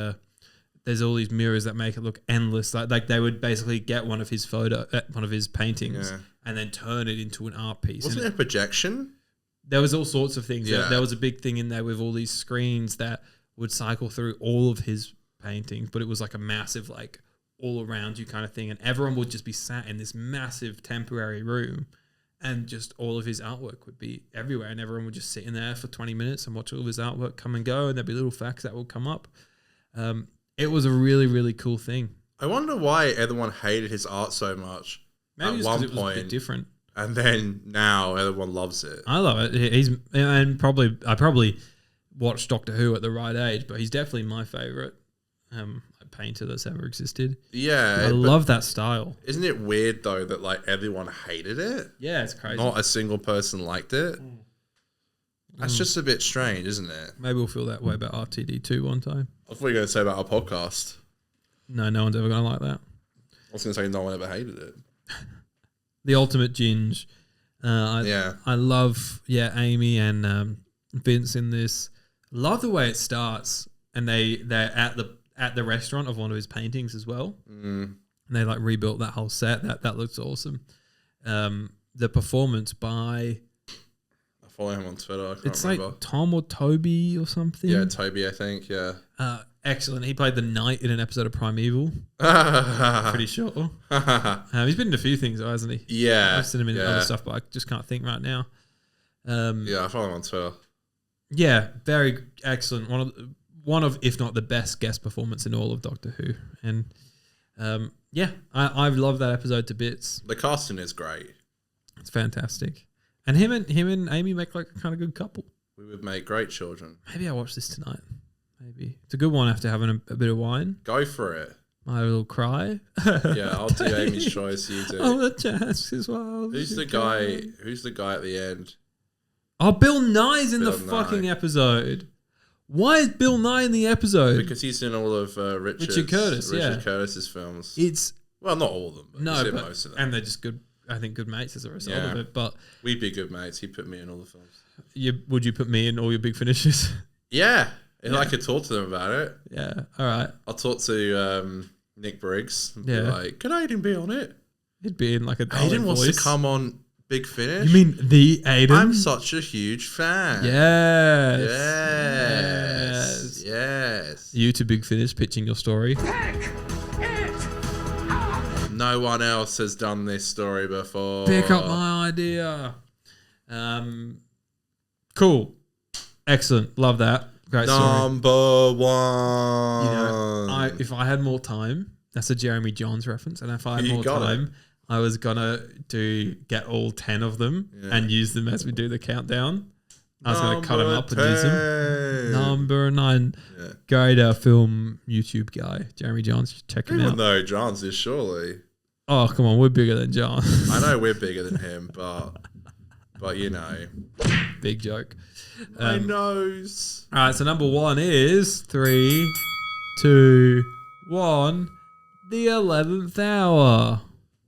S2: there's all these mirrors that make it look endless. Like they would basically get one of his paintings, and then turn it into an art piece.
S1: Wasn't it a projection?
S2: There was all sorts of things.
S1: Yeah.
S2: There was a big thing in there with all these screens that would cycle through all of his paintings, but it was like a massive, like all around you kind of thing, and everyone would just be sat in this massive temporary room, and just all of his artwork would be everywhere, and everyone would just sit in there for 20 minutes and watch all of his artwork come and go, and there'd be little facts that would come up. It was a really, really cool thing.
S1: I wonder why everyone hated his art so much.
S2: Maybe
S1: at
S2: just
S1: one
S2: because it was
S1: point,
S2: a bit different.
S1: And then now everyone loves it.
S2: I love it. I probably watched Doctor Who at the right age, but he's definitely my favourite painter that's ever existed.
S1: Yeah.
S2: I love that style.
S1: Isn't it weird though that like everyone hated it?
S2: Yeah, it's crazy.
S1: Not a single person liked it. That's just a bit strange, isn't it?
S2: Maybe we'll feel that way about RTD2 one time.
S1: I thought you were going to say about our podcast.
S2: No one's ever going to like that.
S1: I was going to say no one ever hated it.
S2: The ultimate ginge. I love Amy and Vince in this. Love the way it starts, and they're at the restaurant of one of his paintings as well. And they like rebuilt that whole set. That looks awesome. The performance by,
S1: I follow him on Twitter. I can't
S2: it's
S1: remember.
S2: like Tom or Toby or something.
S1: Yeah, Toby, I think. Yeah.
S2: Excellent. He played the knight in an episode of Primeval. Pretty sure. He's been in a few things, though, hasn't he?
S1: Yeah.
S2: I've seen him in other stuff, but I just can't think right now.
S1: I follow him on Twitter.
S2: Yeah, very excellent. One of, if not the best guest performance in all of Doctor Who. And I love that episode to bits.
S1: The casting is great.
S2: It's fantastic. And him and Amy make like a kind of good couple.
S1: We would make great children.
S2: Maybe I'll watch this tonight. Maybe. It's a good one after having a bit of wine.
S1: Go for it.
S2: My little cry.
S1: Yeah, I'll do Amy's choice. You do.
S2: Oh, the chance as well.
S1: Who's the guy? Who's the guy at the end?
S2: Oh, Bill Nye's in
S1: Bill
S2: the fucking episode. Why is Bill Nye in the episode?
S1: Because he's in all of Richard Curtis's films. Well, not all of them, but he's in most of them.
S2: And they're just good. I think good mates as a result of it. But
S1: we'd be good mates. He put me in all the films.
S2: Would you put me in all your big finishes?
S1: Yeah. If I could talk to them about it.
S2: Yeah. All right.
S1: I'll talk to Nick Briggs and be like, can Aiden be on it?
S2: He'd be in like a Dalek
S1: Aiden wants
S2: voice.
S1: to come on Big Finish.
S2: You mean the Aiden?
S1: I'm such a huge fan. Yes.
S2: You to Big Finish pitching your story.
S1: No one else has done this story before.
S2: Pick up my idea. Cool. Excellent. Love that. Great story.
S1: Number one.
S2: You know, if I had more time, that's a Jeremy Johns reference, and if I had more time, I was gonna get all 10 of them and use them as we do the countdown. I was gonna cut them up and use them. Number 9. Yeah. Great film YouTube guy, Jeremy Johns. Check him out.
S1: Even though Johns is surely.
S2: Oh, come on, we're bigger than Johns.
S1: I know we're bigger than him, but you know.
S2: Big joke.
S1: My nose.
S2: All right, so number 1 is 3, 2, 1. The 11th Hour.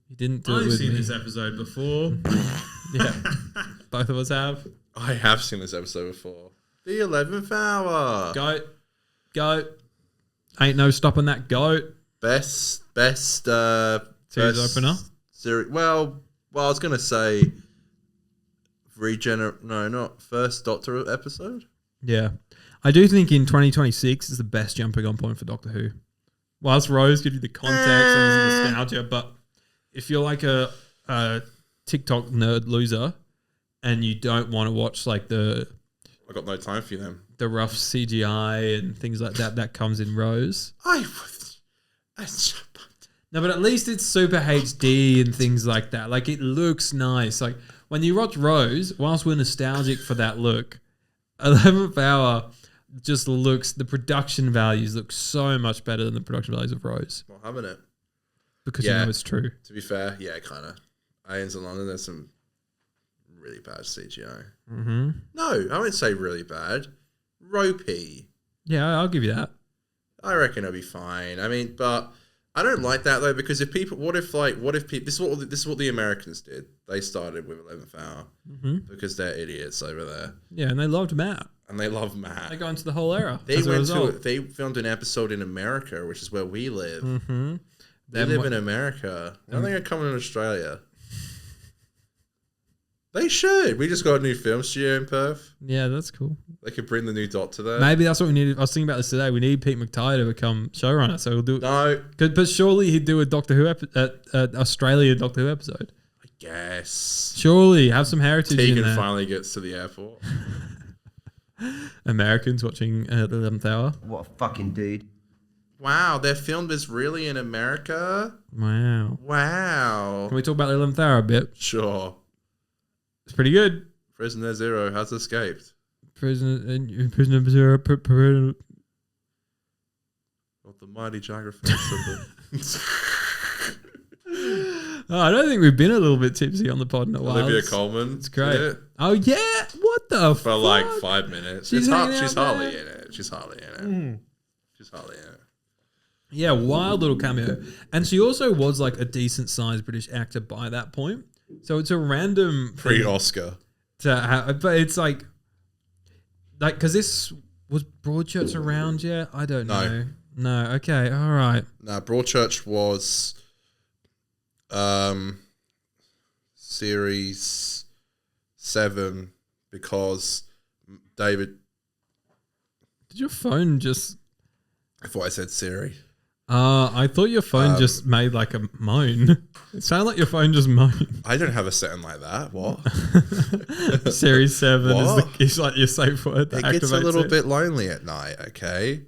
S2: You didn't do it with me. I've seen this episode before. Yeah, both of us have.
S1: I have seen this episode before. The 11th Hour.
S2: Goat. Ain't no stopping that goat.
S1: Best
S2: series opener.
S1: Well, I was gonna say first Doctor episode.
S2: Yeah, I do think in 2026 is the best jumping on point for Doctor Who. whilst Rose gives you the context and the nostalgia, but if you're like a TikTok nerd loser and you don't want to watch like
S1: I got no time for you then.
S2: the rough CGI and things like that comes in Rose. No, but at least it's super HD and things like that. Like it looks nice. Like when you watch Rose, whilst we're nostalgic for that look, 11th Hour just the production values look so much better than the production values of Rose.
S1: Well, having it.
S2: Because you know it's true.
S1: To be fair, yeah, kind of. Aliens in London, there's some really bad CGI.
S2: Mm-hmm.
S1: No, I wouldn't say really bad. Ropey.
S2: Yeah, I'll give you that.
S1: I reckon it'll be fine. I mean, but I don't like that though, because this is what the Americans did. They started with 11th Hour because they're idiots over there.
S2: Yeah, and they loved Matt.
S1: And they love Matt.
S2: They go into the whole era.
S1: They filmed an episode in America, which is where we live.
S2: Mm-hmm.
S1: They live in America. Why are they going to come in Australia? They should. We just got a new film studio in Perth.
S2: Yeah, that's cool.
S1: They could bring the new Doctor there.
S2: Maybe that's what we need. I was thinking about this today. We need Pete McTighe to become showrunner, so we'll do it.
S1: No.
S2: But surely he'd do a Doctor Who Australia Doctor Who episode.
S1: I guess.
S2: Surely have some heritage in
S1: Tegan
S2: there.
S1: finally gets to the airport.
S2: Americans watching the 11th Hour.
S7: What a fucking dude.
S1: Wow, their film is really in America?
S2: Wow.
S1: Wow.
S2: Can we talk about the 11th Hour a bit?
S1: Sure.
S2: It's pretty good.
S1: Prisoner Zero has escaped.
S2: Prisoner Zero.
S1: What the mighty geographers.
S2: I don't think we've been a little bit tipsy on the pod in a while.
S1: Olivia Colman.
S2: It's great.
S1: Yeah.
S2: Oh, yeah. What the fuck?
S1: For like 5 minutes.
S2: She's
S1: She's hardly in it. She's hardly in it. She's hardly in it.
S2: Yeah, wild little cameo. And she also was like a decent sized British actor by that point. So it's a random
S1: pre-Oscar
S2: to have, but it's like because this was Broadchurch around yet? I don't know. No. Okay. All right.
S1: No, Broadchurch was series 7 because David.
S2: Did your phone just?
S1: I thought I said Siri.
S2: I thought your phone just made like a moan. It sounded like your phone just moaned.
S1: I don't have a setting like that. What?
S2: Series 7 is like your safe word.
S1: It gets a little bit lonely at night, okay?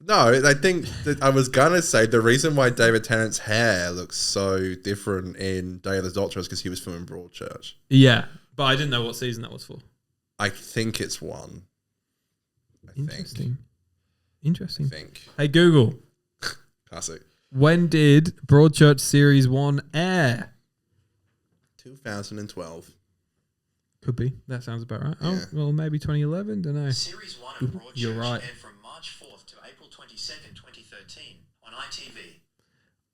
S1: No, I think that I was going to say the reason why David Tennant's hair looks so different in Day of the Doctor is because he was filming Broadchurch.
S2: Yeah, but I didn't know what season that was for.
S1: I think it's 1.
S2: Interesting.
S1: I think.
S2: Hey, Google.
S1: Classic.
S2: When did Broadchurch Series 1 air?
S1: 2012.
S2: Could be. That sounds about right.
S1: Yeah.
S2: Oh, well, maybe 2011. Don't know.
S6: Series 1 of Broadchurch
S2: You're right.
S6: aired from March 4th to April 22nd, 2013 on ITV.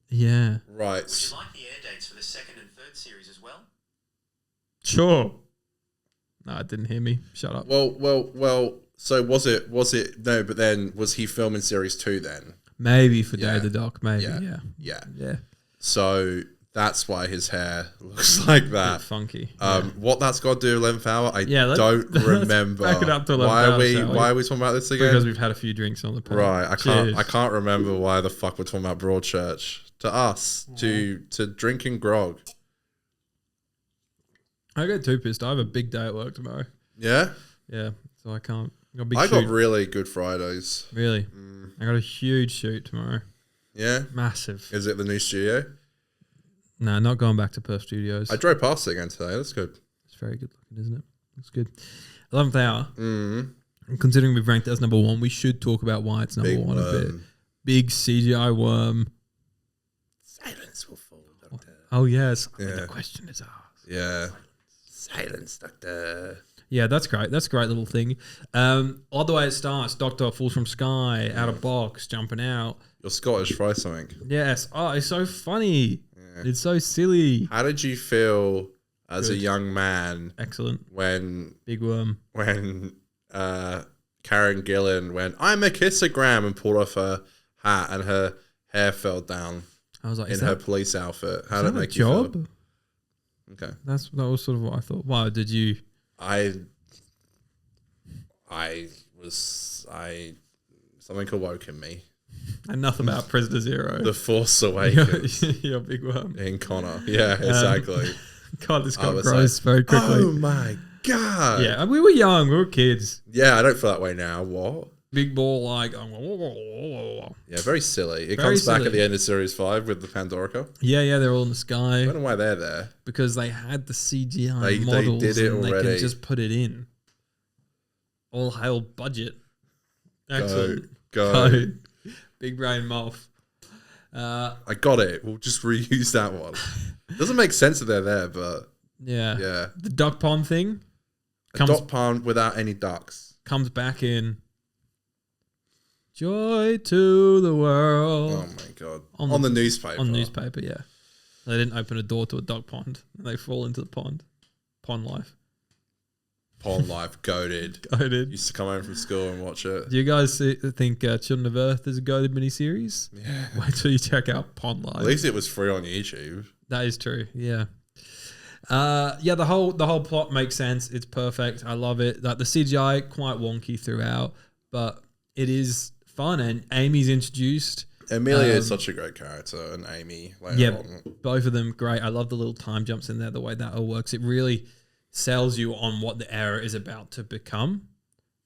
S2: Yeah.
S1: Right.
S6: Would you like the air dates for the second and third series as well?
S2: Sure. No, it didn't hear me. Shut up.
S1: Well. So was it? No, but then was he filming series 2 then?
S2: Maybe for Day of the Doc. Maybe. Yeah.
S1: So that's why his hair looks like that.
S2: Funky.
S1: What that's got to do with 11th Hour, I don't
S2: let's
S1: remember.
S2: back it up to 11th
S1: why
S2: hour,
S1: are we?
S2: shall we?
S1: Why are we talking about this again?
S2: Because we've had a few drinks on the pod.
S1: Right. I
S2: Cheers.
S1: can't remember why the fuck we're talking about Broadchurch to us to drinking grog.
S2: I get too pissed. I have a big day at work tomorrow.
S1: Yeah.
S2: Yeah. So I can't.
S1: I got really good Fridays.
S2: Really? I got a huge shoot tomorrow.
S1: Yeah.
S2: Massive.
S1: Is it the new studio?
S2: No, not going back to Perth Studios.
S1: I drove past it again today. That's good.
S2: It's very good looking, isn't it? It's good. 11th Hour.
S1: Mm-hmm.
S2: Considering we've ranked it as number 1, we should talk about why it's number 1 a bit. Big CGI worm.
S1: Silence will fall, Doctor.
S2: Oh, yes.
S1: Yeah.
S2: The question is asked.
S1: Yeah. Silence, Doctor.
S2: Yeah, that's great. That's a great little thing. All the way it starts, Doctor falls from sky, out of box, jumping out.
S1: You're Scottish, try something.
S2: Yes. Oh, it's so funny. Yeah. It's so silly.
S1: How did you feel as a young man?
S2: Excellent.
S1: When
S2: Big worm.
S1: When Karen Gillan went, I'm a kissogram, and pulled off her hat and her hair fell down.
S2: I was like,
S1: in her police outfit. How did it make you feel? Okay.
S2: That was sort of what I thought. Wow, did you?
S1: Something awoke in me.
S2: Enough about Prisoner Zero.
S1: The Force Awakens.
S2: Your big worm.
S1: In Connor. Yeah, exactly.
S2: God, this got gross very quickly.
S1: Oh my God.
S2: Yeah, we were young. We were kids.
S1: Yeah, I don't feel that way now. What?
S2: Big ball, like.
S1: Yeah, very silly. It
S2: Very
S1: comes back
S2: silly.
S1: at the end of Series 5 with the Pandorica.
S2: Yeah, they're all in the sky.
S1: I don't know why they're there.
S2: Because they had the CGI
S1: They
S2: models
S1: did it
S2: and they
S1: already.
S2: can just put it in. All hail budget. Excellent.
S1: Go.
S2: Big brain Moff.
S1: I got it. We'll just reuse that one. Doesn't make sense that they're there, but
S2: yeah. The duck pond thing
S1: a duck pond without any ducks.
S2: comes back in. Joy to the world.
S1: Oh my God. On the newspaper.
S2: On the newspaper, yeah. They didn't open a door to a duck pond. And they fall into the pond. Pond life.
S1: Pond life, goated.
S2: Goated.
S1: Used to come home from school and watch it.
S2: Do you guys think Children of Earth is a goated miniseries?
S1: Yeah.
S2: Wait till you check out Pond Life.
S1: At least it was free on YouTube.
S2: That is true. Yeah. The whole plot makes sense. It's perfect. I love it. Like the CGI quite wonky throughout, but it is fun. And Amy's introduced.
S1: Amelia is such a great character, and Amy later on.
S2: Both of them great. I love the little time jumps in there. The way that all works, it really sells you on what the era is about to become.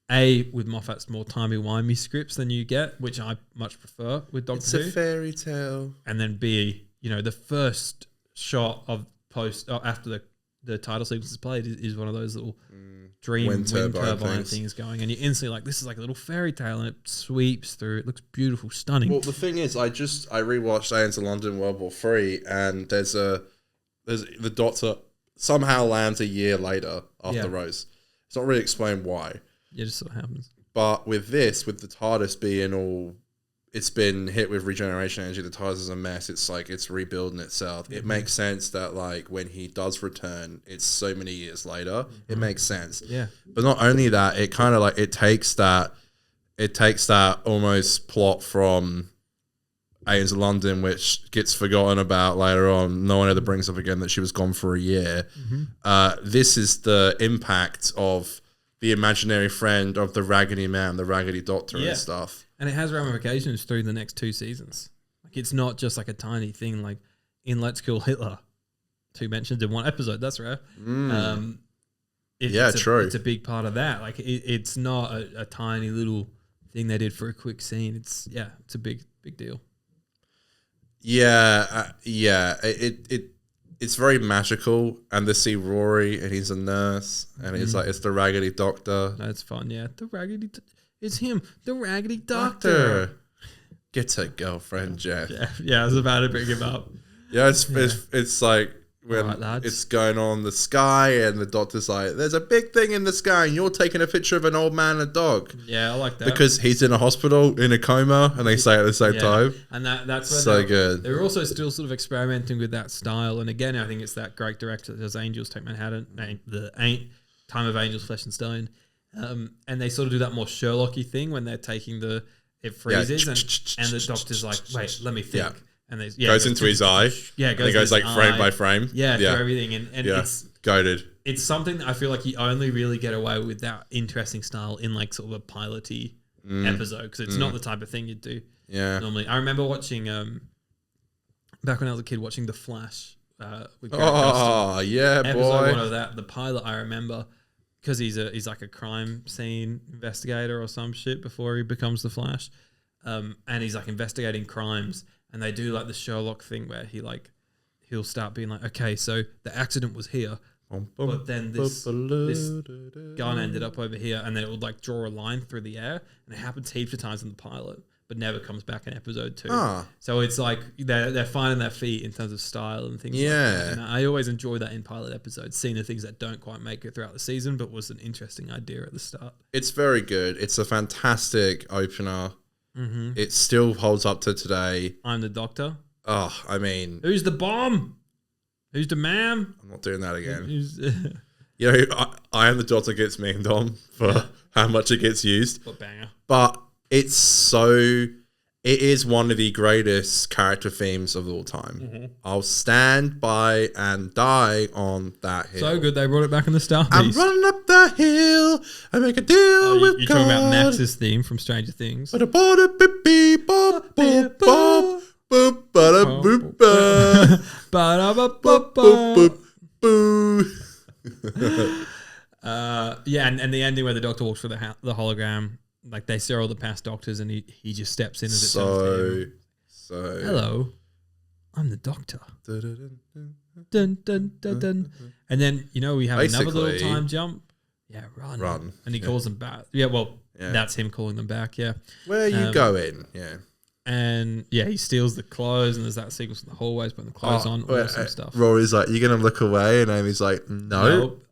S2: With Moffat's more timey-wimey scripts than you get, which I much prefer with Doctor Who.
S1: It's a fairy tale.
S2: And then B, the first shot of after the title sequence is played is one of those little dream wind turbine things going, and you're instantly like, this is like a little fairy tale, and it sweeps through. It looks beautiful, stunning.
S1: Well, the thing is, I rewatched Aliens in London World War 3, and there's the Doctor somehow lands a year later after Rose. It's not really explained why.
S2: Yeah, it just sort of happens.
S1: But with the TARDIS being all, it's been hit with regeneration energy, the TARDIS is a mess, it's like it's rebuilding itself. Mm-hmm. It makes sense that like when he does return, it's so many years later. Mm-hmm. It makes sense.
S2: Yeah.
S1: But not only that, it kind of like it takes that almost plot from Aliens in London, which gets forgotten about later on. No one ever brings up again that she was gone for a year. Mm-hmm. This is the impact of the imaginary friend of the Raggedy Man, the Raggedy Doctor and stuff.
S2: And it has ramifications through the next 2 seasons. Like it's not just like a tiny thing like in Let's Kill Hitler, 2 mentions in 1 episode. That's rare.
S1: True.
S2: It's a big part of that. Like it's not a tiny little thing they did for a quick scene. It's a big deal.
S1: It's very magical, and they see Rory, and he's a nurse, and it's like it's the Raggedy Doctor.
S2: That's fun, yeah. It's him, the Raggedy Doctor.
S1: Get a girlfriend, Jeff.
S2: Yeah, I was about to bring him up.
S1: Yeah, it's like when it's going on in the sky, and the Doctor's like, "There's a big thing in the sky, and you're taking a picture of an old man and a dog."
S2: Yeah, I like that
S1: because he's in a hospital in a coma, and they say it at the same time.
S2: And that's where
S1: so good.
S2: They're also still sort of experimenting with that style, and again, I think it's that great director that does Angels Take Manhattan, Time of Angels, Flesh and Stone, and they sort of do that more Sherlocky thing when they're taking it freezes and the Doctor's like, wait, let me think.
S1: Yeah.
S2: And they
S1: goes into his eye.
S2: Yeah,
S1: it goes like frame by frame.
S2: Yeah, for everything. And it's
S1: goated.
S2: It's something that I feel like you only really get away with that interesting style in like sort of a piloty episode, because it's not the type of thing you'd do normally. I remember watching back when I was a kid, watching The Flash with Grant Gustin.
S1: Yeah,
S2: episode 1 of that. The pilot I remember because he's like a crime scene investigator or some shit before he becomes the Flash, and he's like investigating crimes. And they do like the Sherlock thing where he'll start being like, okay, so the accident was here, but then this gun ended up over here, and then it would like draw a line through the air, and it happens heaps of times in the pilot, but never comes back in episode 2. So it's like they're finding their feet in terms of style and things like that. And I always enjoy that in pilot episodes, seeing the things that don't quite make it throughout the season, but was an interesting idea at the start.
S1: It's very good. It's a fantastic opener. Mm-hmm. It still holds up to today.
S2: I'm the Doctor.
S1: Oh, I mean...
S2: Who's the bomb? Who's the man?
S1: I'm not doing that again. I Am the Doctor gets memed on for how much it gets used.
S2: What banger.
S1: But it's so... It is one of the greatest character themes of all time. Mm-hmm. I'll stand by and die on that hill.
S2: So good, they brought it back in the Star Piece.
S1: I'm running up the hill. I make a deal with
S2: you're
S1: God.
S2: You're talking about Max's theme from Stranger Things.
S1: But I bought a beep,
S2: and the ending where the Doctor walks through the hologram, like they see all the past Doctors, and he just steps in as it turns to him.
S1: So
S2: Hello, I'm the Doctor. Dun, dun, dun, dun. And then we have another little time jump. Yeah, run. And he calls them back. Yeah, well, that's him calling them back. Yeah.
S1: Where are you going? Yeah.
S2: And he steals the clothes, and there's that sequence in the hallways putting the clothes on, awesome stuff.
S1: Rory's like, "You're gonna look away," and Amy's like, "No."
S2: Nope.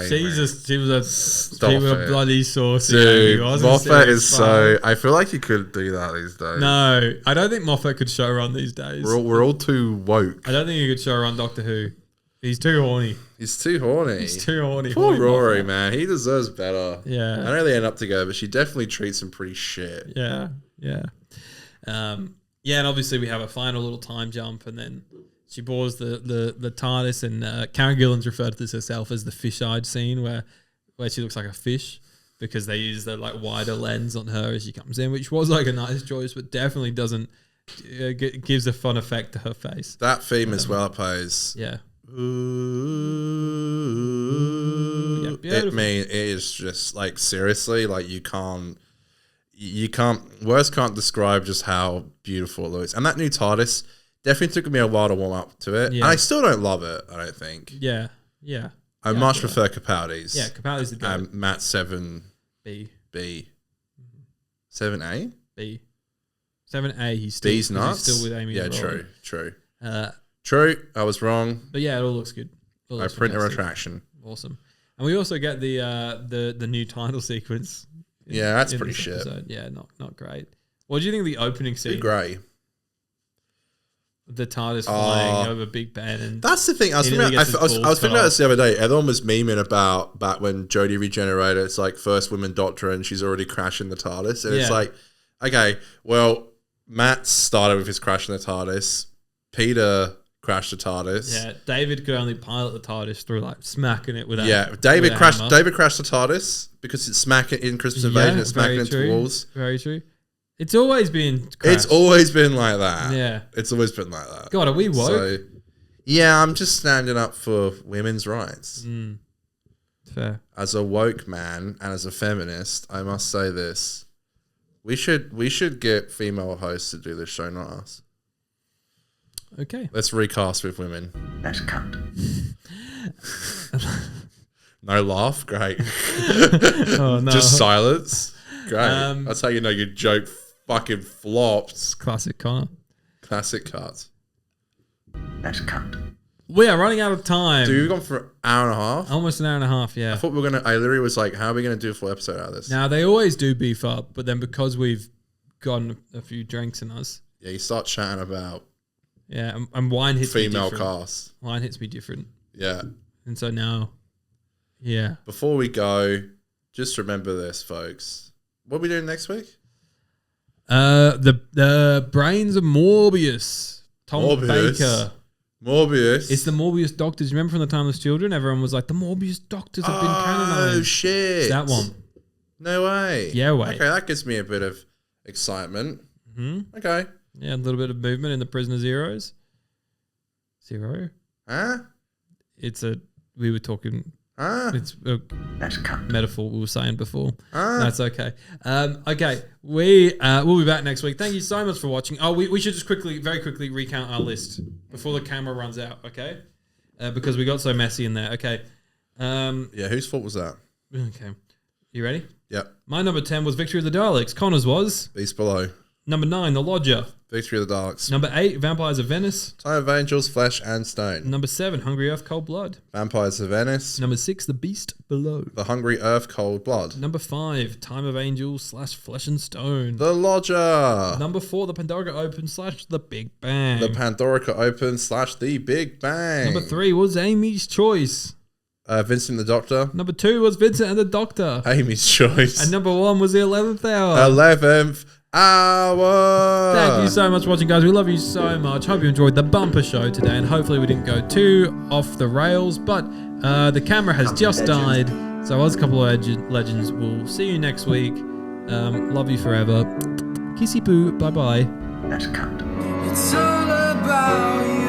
S2: She was a bloody saucy.
S1: Dude, Moffat is so. I feel like he couldn't do that these days.
S2: No, I don't think Moffat could show run these days.
S1: We're all too woke.
S2: I don't think he could show run Doctor Who. He's too horny.
S1: He's too horny.
S2: He's too horny.
S1: Poor Rory, man. He deserves better.
S2: Yeah.
S1: I know they end up together, but she definitely treats him pretty shit.
S2: Yeah. And obviously we have a final little time jump, and then she boards the TARDIS, and Karen Gillan's referred to this herself as the fish-eyed scene, where she looks like a fish because they use the like wider lens on her as she comes in, which was like a nice choice, but definitely doesn't gives a fun effect to her face.
S1: That theme as well plays.
S2: Yeah.
S1: Ooh, it is just like seriously, like words can't describe just how beautiful it looks. And that new TARDIS definitely took me a while to warm up to it. Yeah. And I still don't love it, I don't think.
S2: Yeah.
S1: I much prefer Capaldi's.
S2: Yeah, Capaldi's the good.
S1: Matt 7B. 7A?
S2: B. 7A, he's still
S1: nuts.
S2: He's still with Amy.
S1: Yeah, true. True, I was wrong.
S2: But yeah, it all looks good.
S1: I print a retraction.
S2: Awesome. And we also get the new title sequence.
S1: That's pretty shit.
S2: Episode. Yeah, not great. What do you think of the opening scene?
S1: Too grey.
S2: The TARDIS flying over Big Ben, and
S1: that's the thing. I was thinking about this the other day. Everyone was memeing about back when Jodie regenerated. It's like first woman Doctor, and she's already crashing the TARDIS, and it's like, okay, well, Matt started with his crash in the TARDIS. Peter crashed the TARDIS.
S2: Yeah, David could only pilot the TARDIS through like smacking it with
S1: David crashed the TARDIS because it's smacking in Christmas Invasion. It's smacking into walls.
S2: Very true. It's always been crashed.
S1: It's always been like that.
S2: Yeah.
S1: It's always been like that.
S2: God, are we woke?
S1: So, yeah, I'm just standing up for women's rights.
S2: Fair.
S1: As a woke man and as a feminist, I must say this. We should get female hosts to do this show, not us.
S2: Okay.
S1: Let's recast with women.
S7: That's cunt.
S1: No laugh? Great.
S2: Oh, no.
S1: Just silence? Great. That's how you know your joke fucking flopped.
S2: Classic Connor.
S1: Classic cut.
S7: That's cunt.
S2: We are running out of time.
S1: Dude, we've gone for an hour and a half.
S2: Almost an hour and a half, yeah.
S1: I thought I literally was like, how are we going to do a full episode out of this?
S2: Now, they always do beef up, but then because we've gotten a few drinks in us.
S1: Yeah, you start chatting about.
S2: Yeah, and wine hits me different.
S1: Female cast.
S2: Wine hits me different.
S1: Yeah.
S2: And so now, yeah.
S1: Before we go, just remember this, folks. What are we doing next week?
S2: The Brains of Morbius. Tom Baker.
S1: Morbius.
S2: It's the Morbius Doctors. Remember from the Timeless Children? Everyone was like, the Morbius Doctors have been canonized.
S1: Oh, shit.
S2: It's that one.
S1: No way.
S2: Yeah, way.
S1: Okay, that gives me a bit of excitement.
S2: Mm-hmm.
S1: Okay.
S2: Yeah, a little bit of movement in the Prisoner Zeros. Zero?
S1: Huh?
S2: We were talking... It's a metaphor we were saying before. That's okay. Okay, we'll be back next week. Thank you so much for watching. Oh, we should just very quickly recount our list before the camera runs out, okay? Because we got so messy in there. Okay.
S1: Yeah, whose fault was that?
S2: Okay. You ready?
S1: Yep.
S2: My number 10 was Victory of the Daleks. Connor's was?
S1: Beast Below.
S2: Number 9, The Lodger.
S1: Victory of the Daleks.
S2: Number 8, Vampires of Venice.
S1: Time of Angels, Flesh and Stone.
S2: Number 7, Hungry Earth, Cold Blood.
S1: Vampires of Venice.
S2: Number 6, The Beast Below.
S1: The Hungry Earth, Cold Blood.
S2: Number 5, Time of Angels / Flesh and Stone.
S1: The Lodger.
S2: Number 4, The Pandorica Open / The Big Bang.
S1: The Pandorica Open / The Big Bang.
S2: Number 3 was Amy's Choice.
S1: Vincent the Doctor.
S2: Number 2 was Vincent and the Doctor.
S1: Amy's Choice.
S2: And number 1 was The 11th Hour.
S1: 11th Hour.
S2: Thank you so much for watching, guys. We love you so much. Hope you enjoyed the bumper show today, and hopefully we didn't go too off the rails, but the camera has just died, so I was a couple of legends. We'll see you next week. Love you forever. Kissy poo. Bye-bye.
S7: That's cunt.
S4: It's all about you.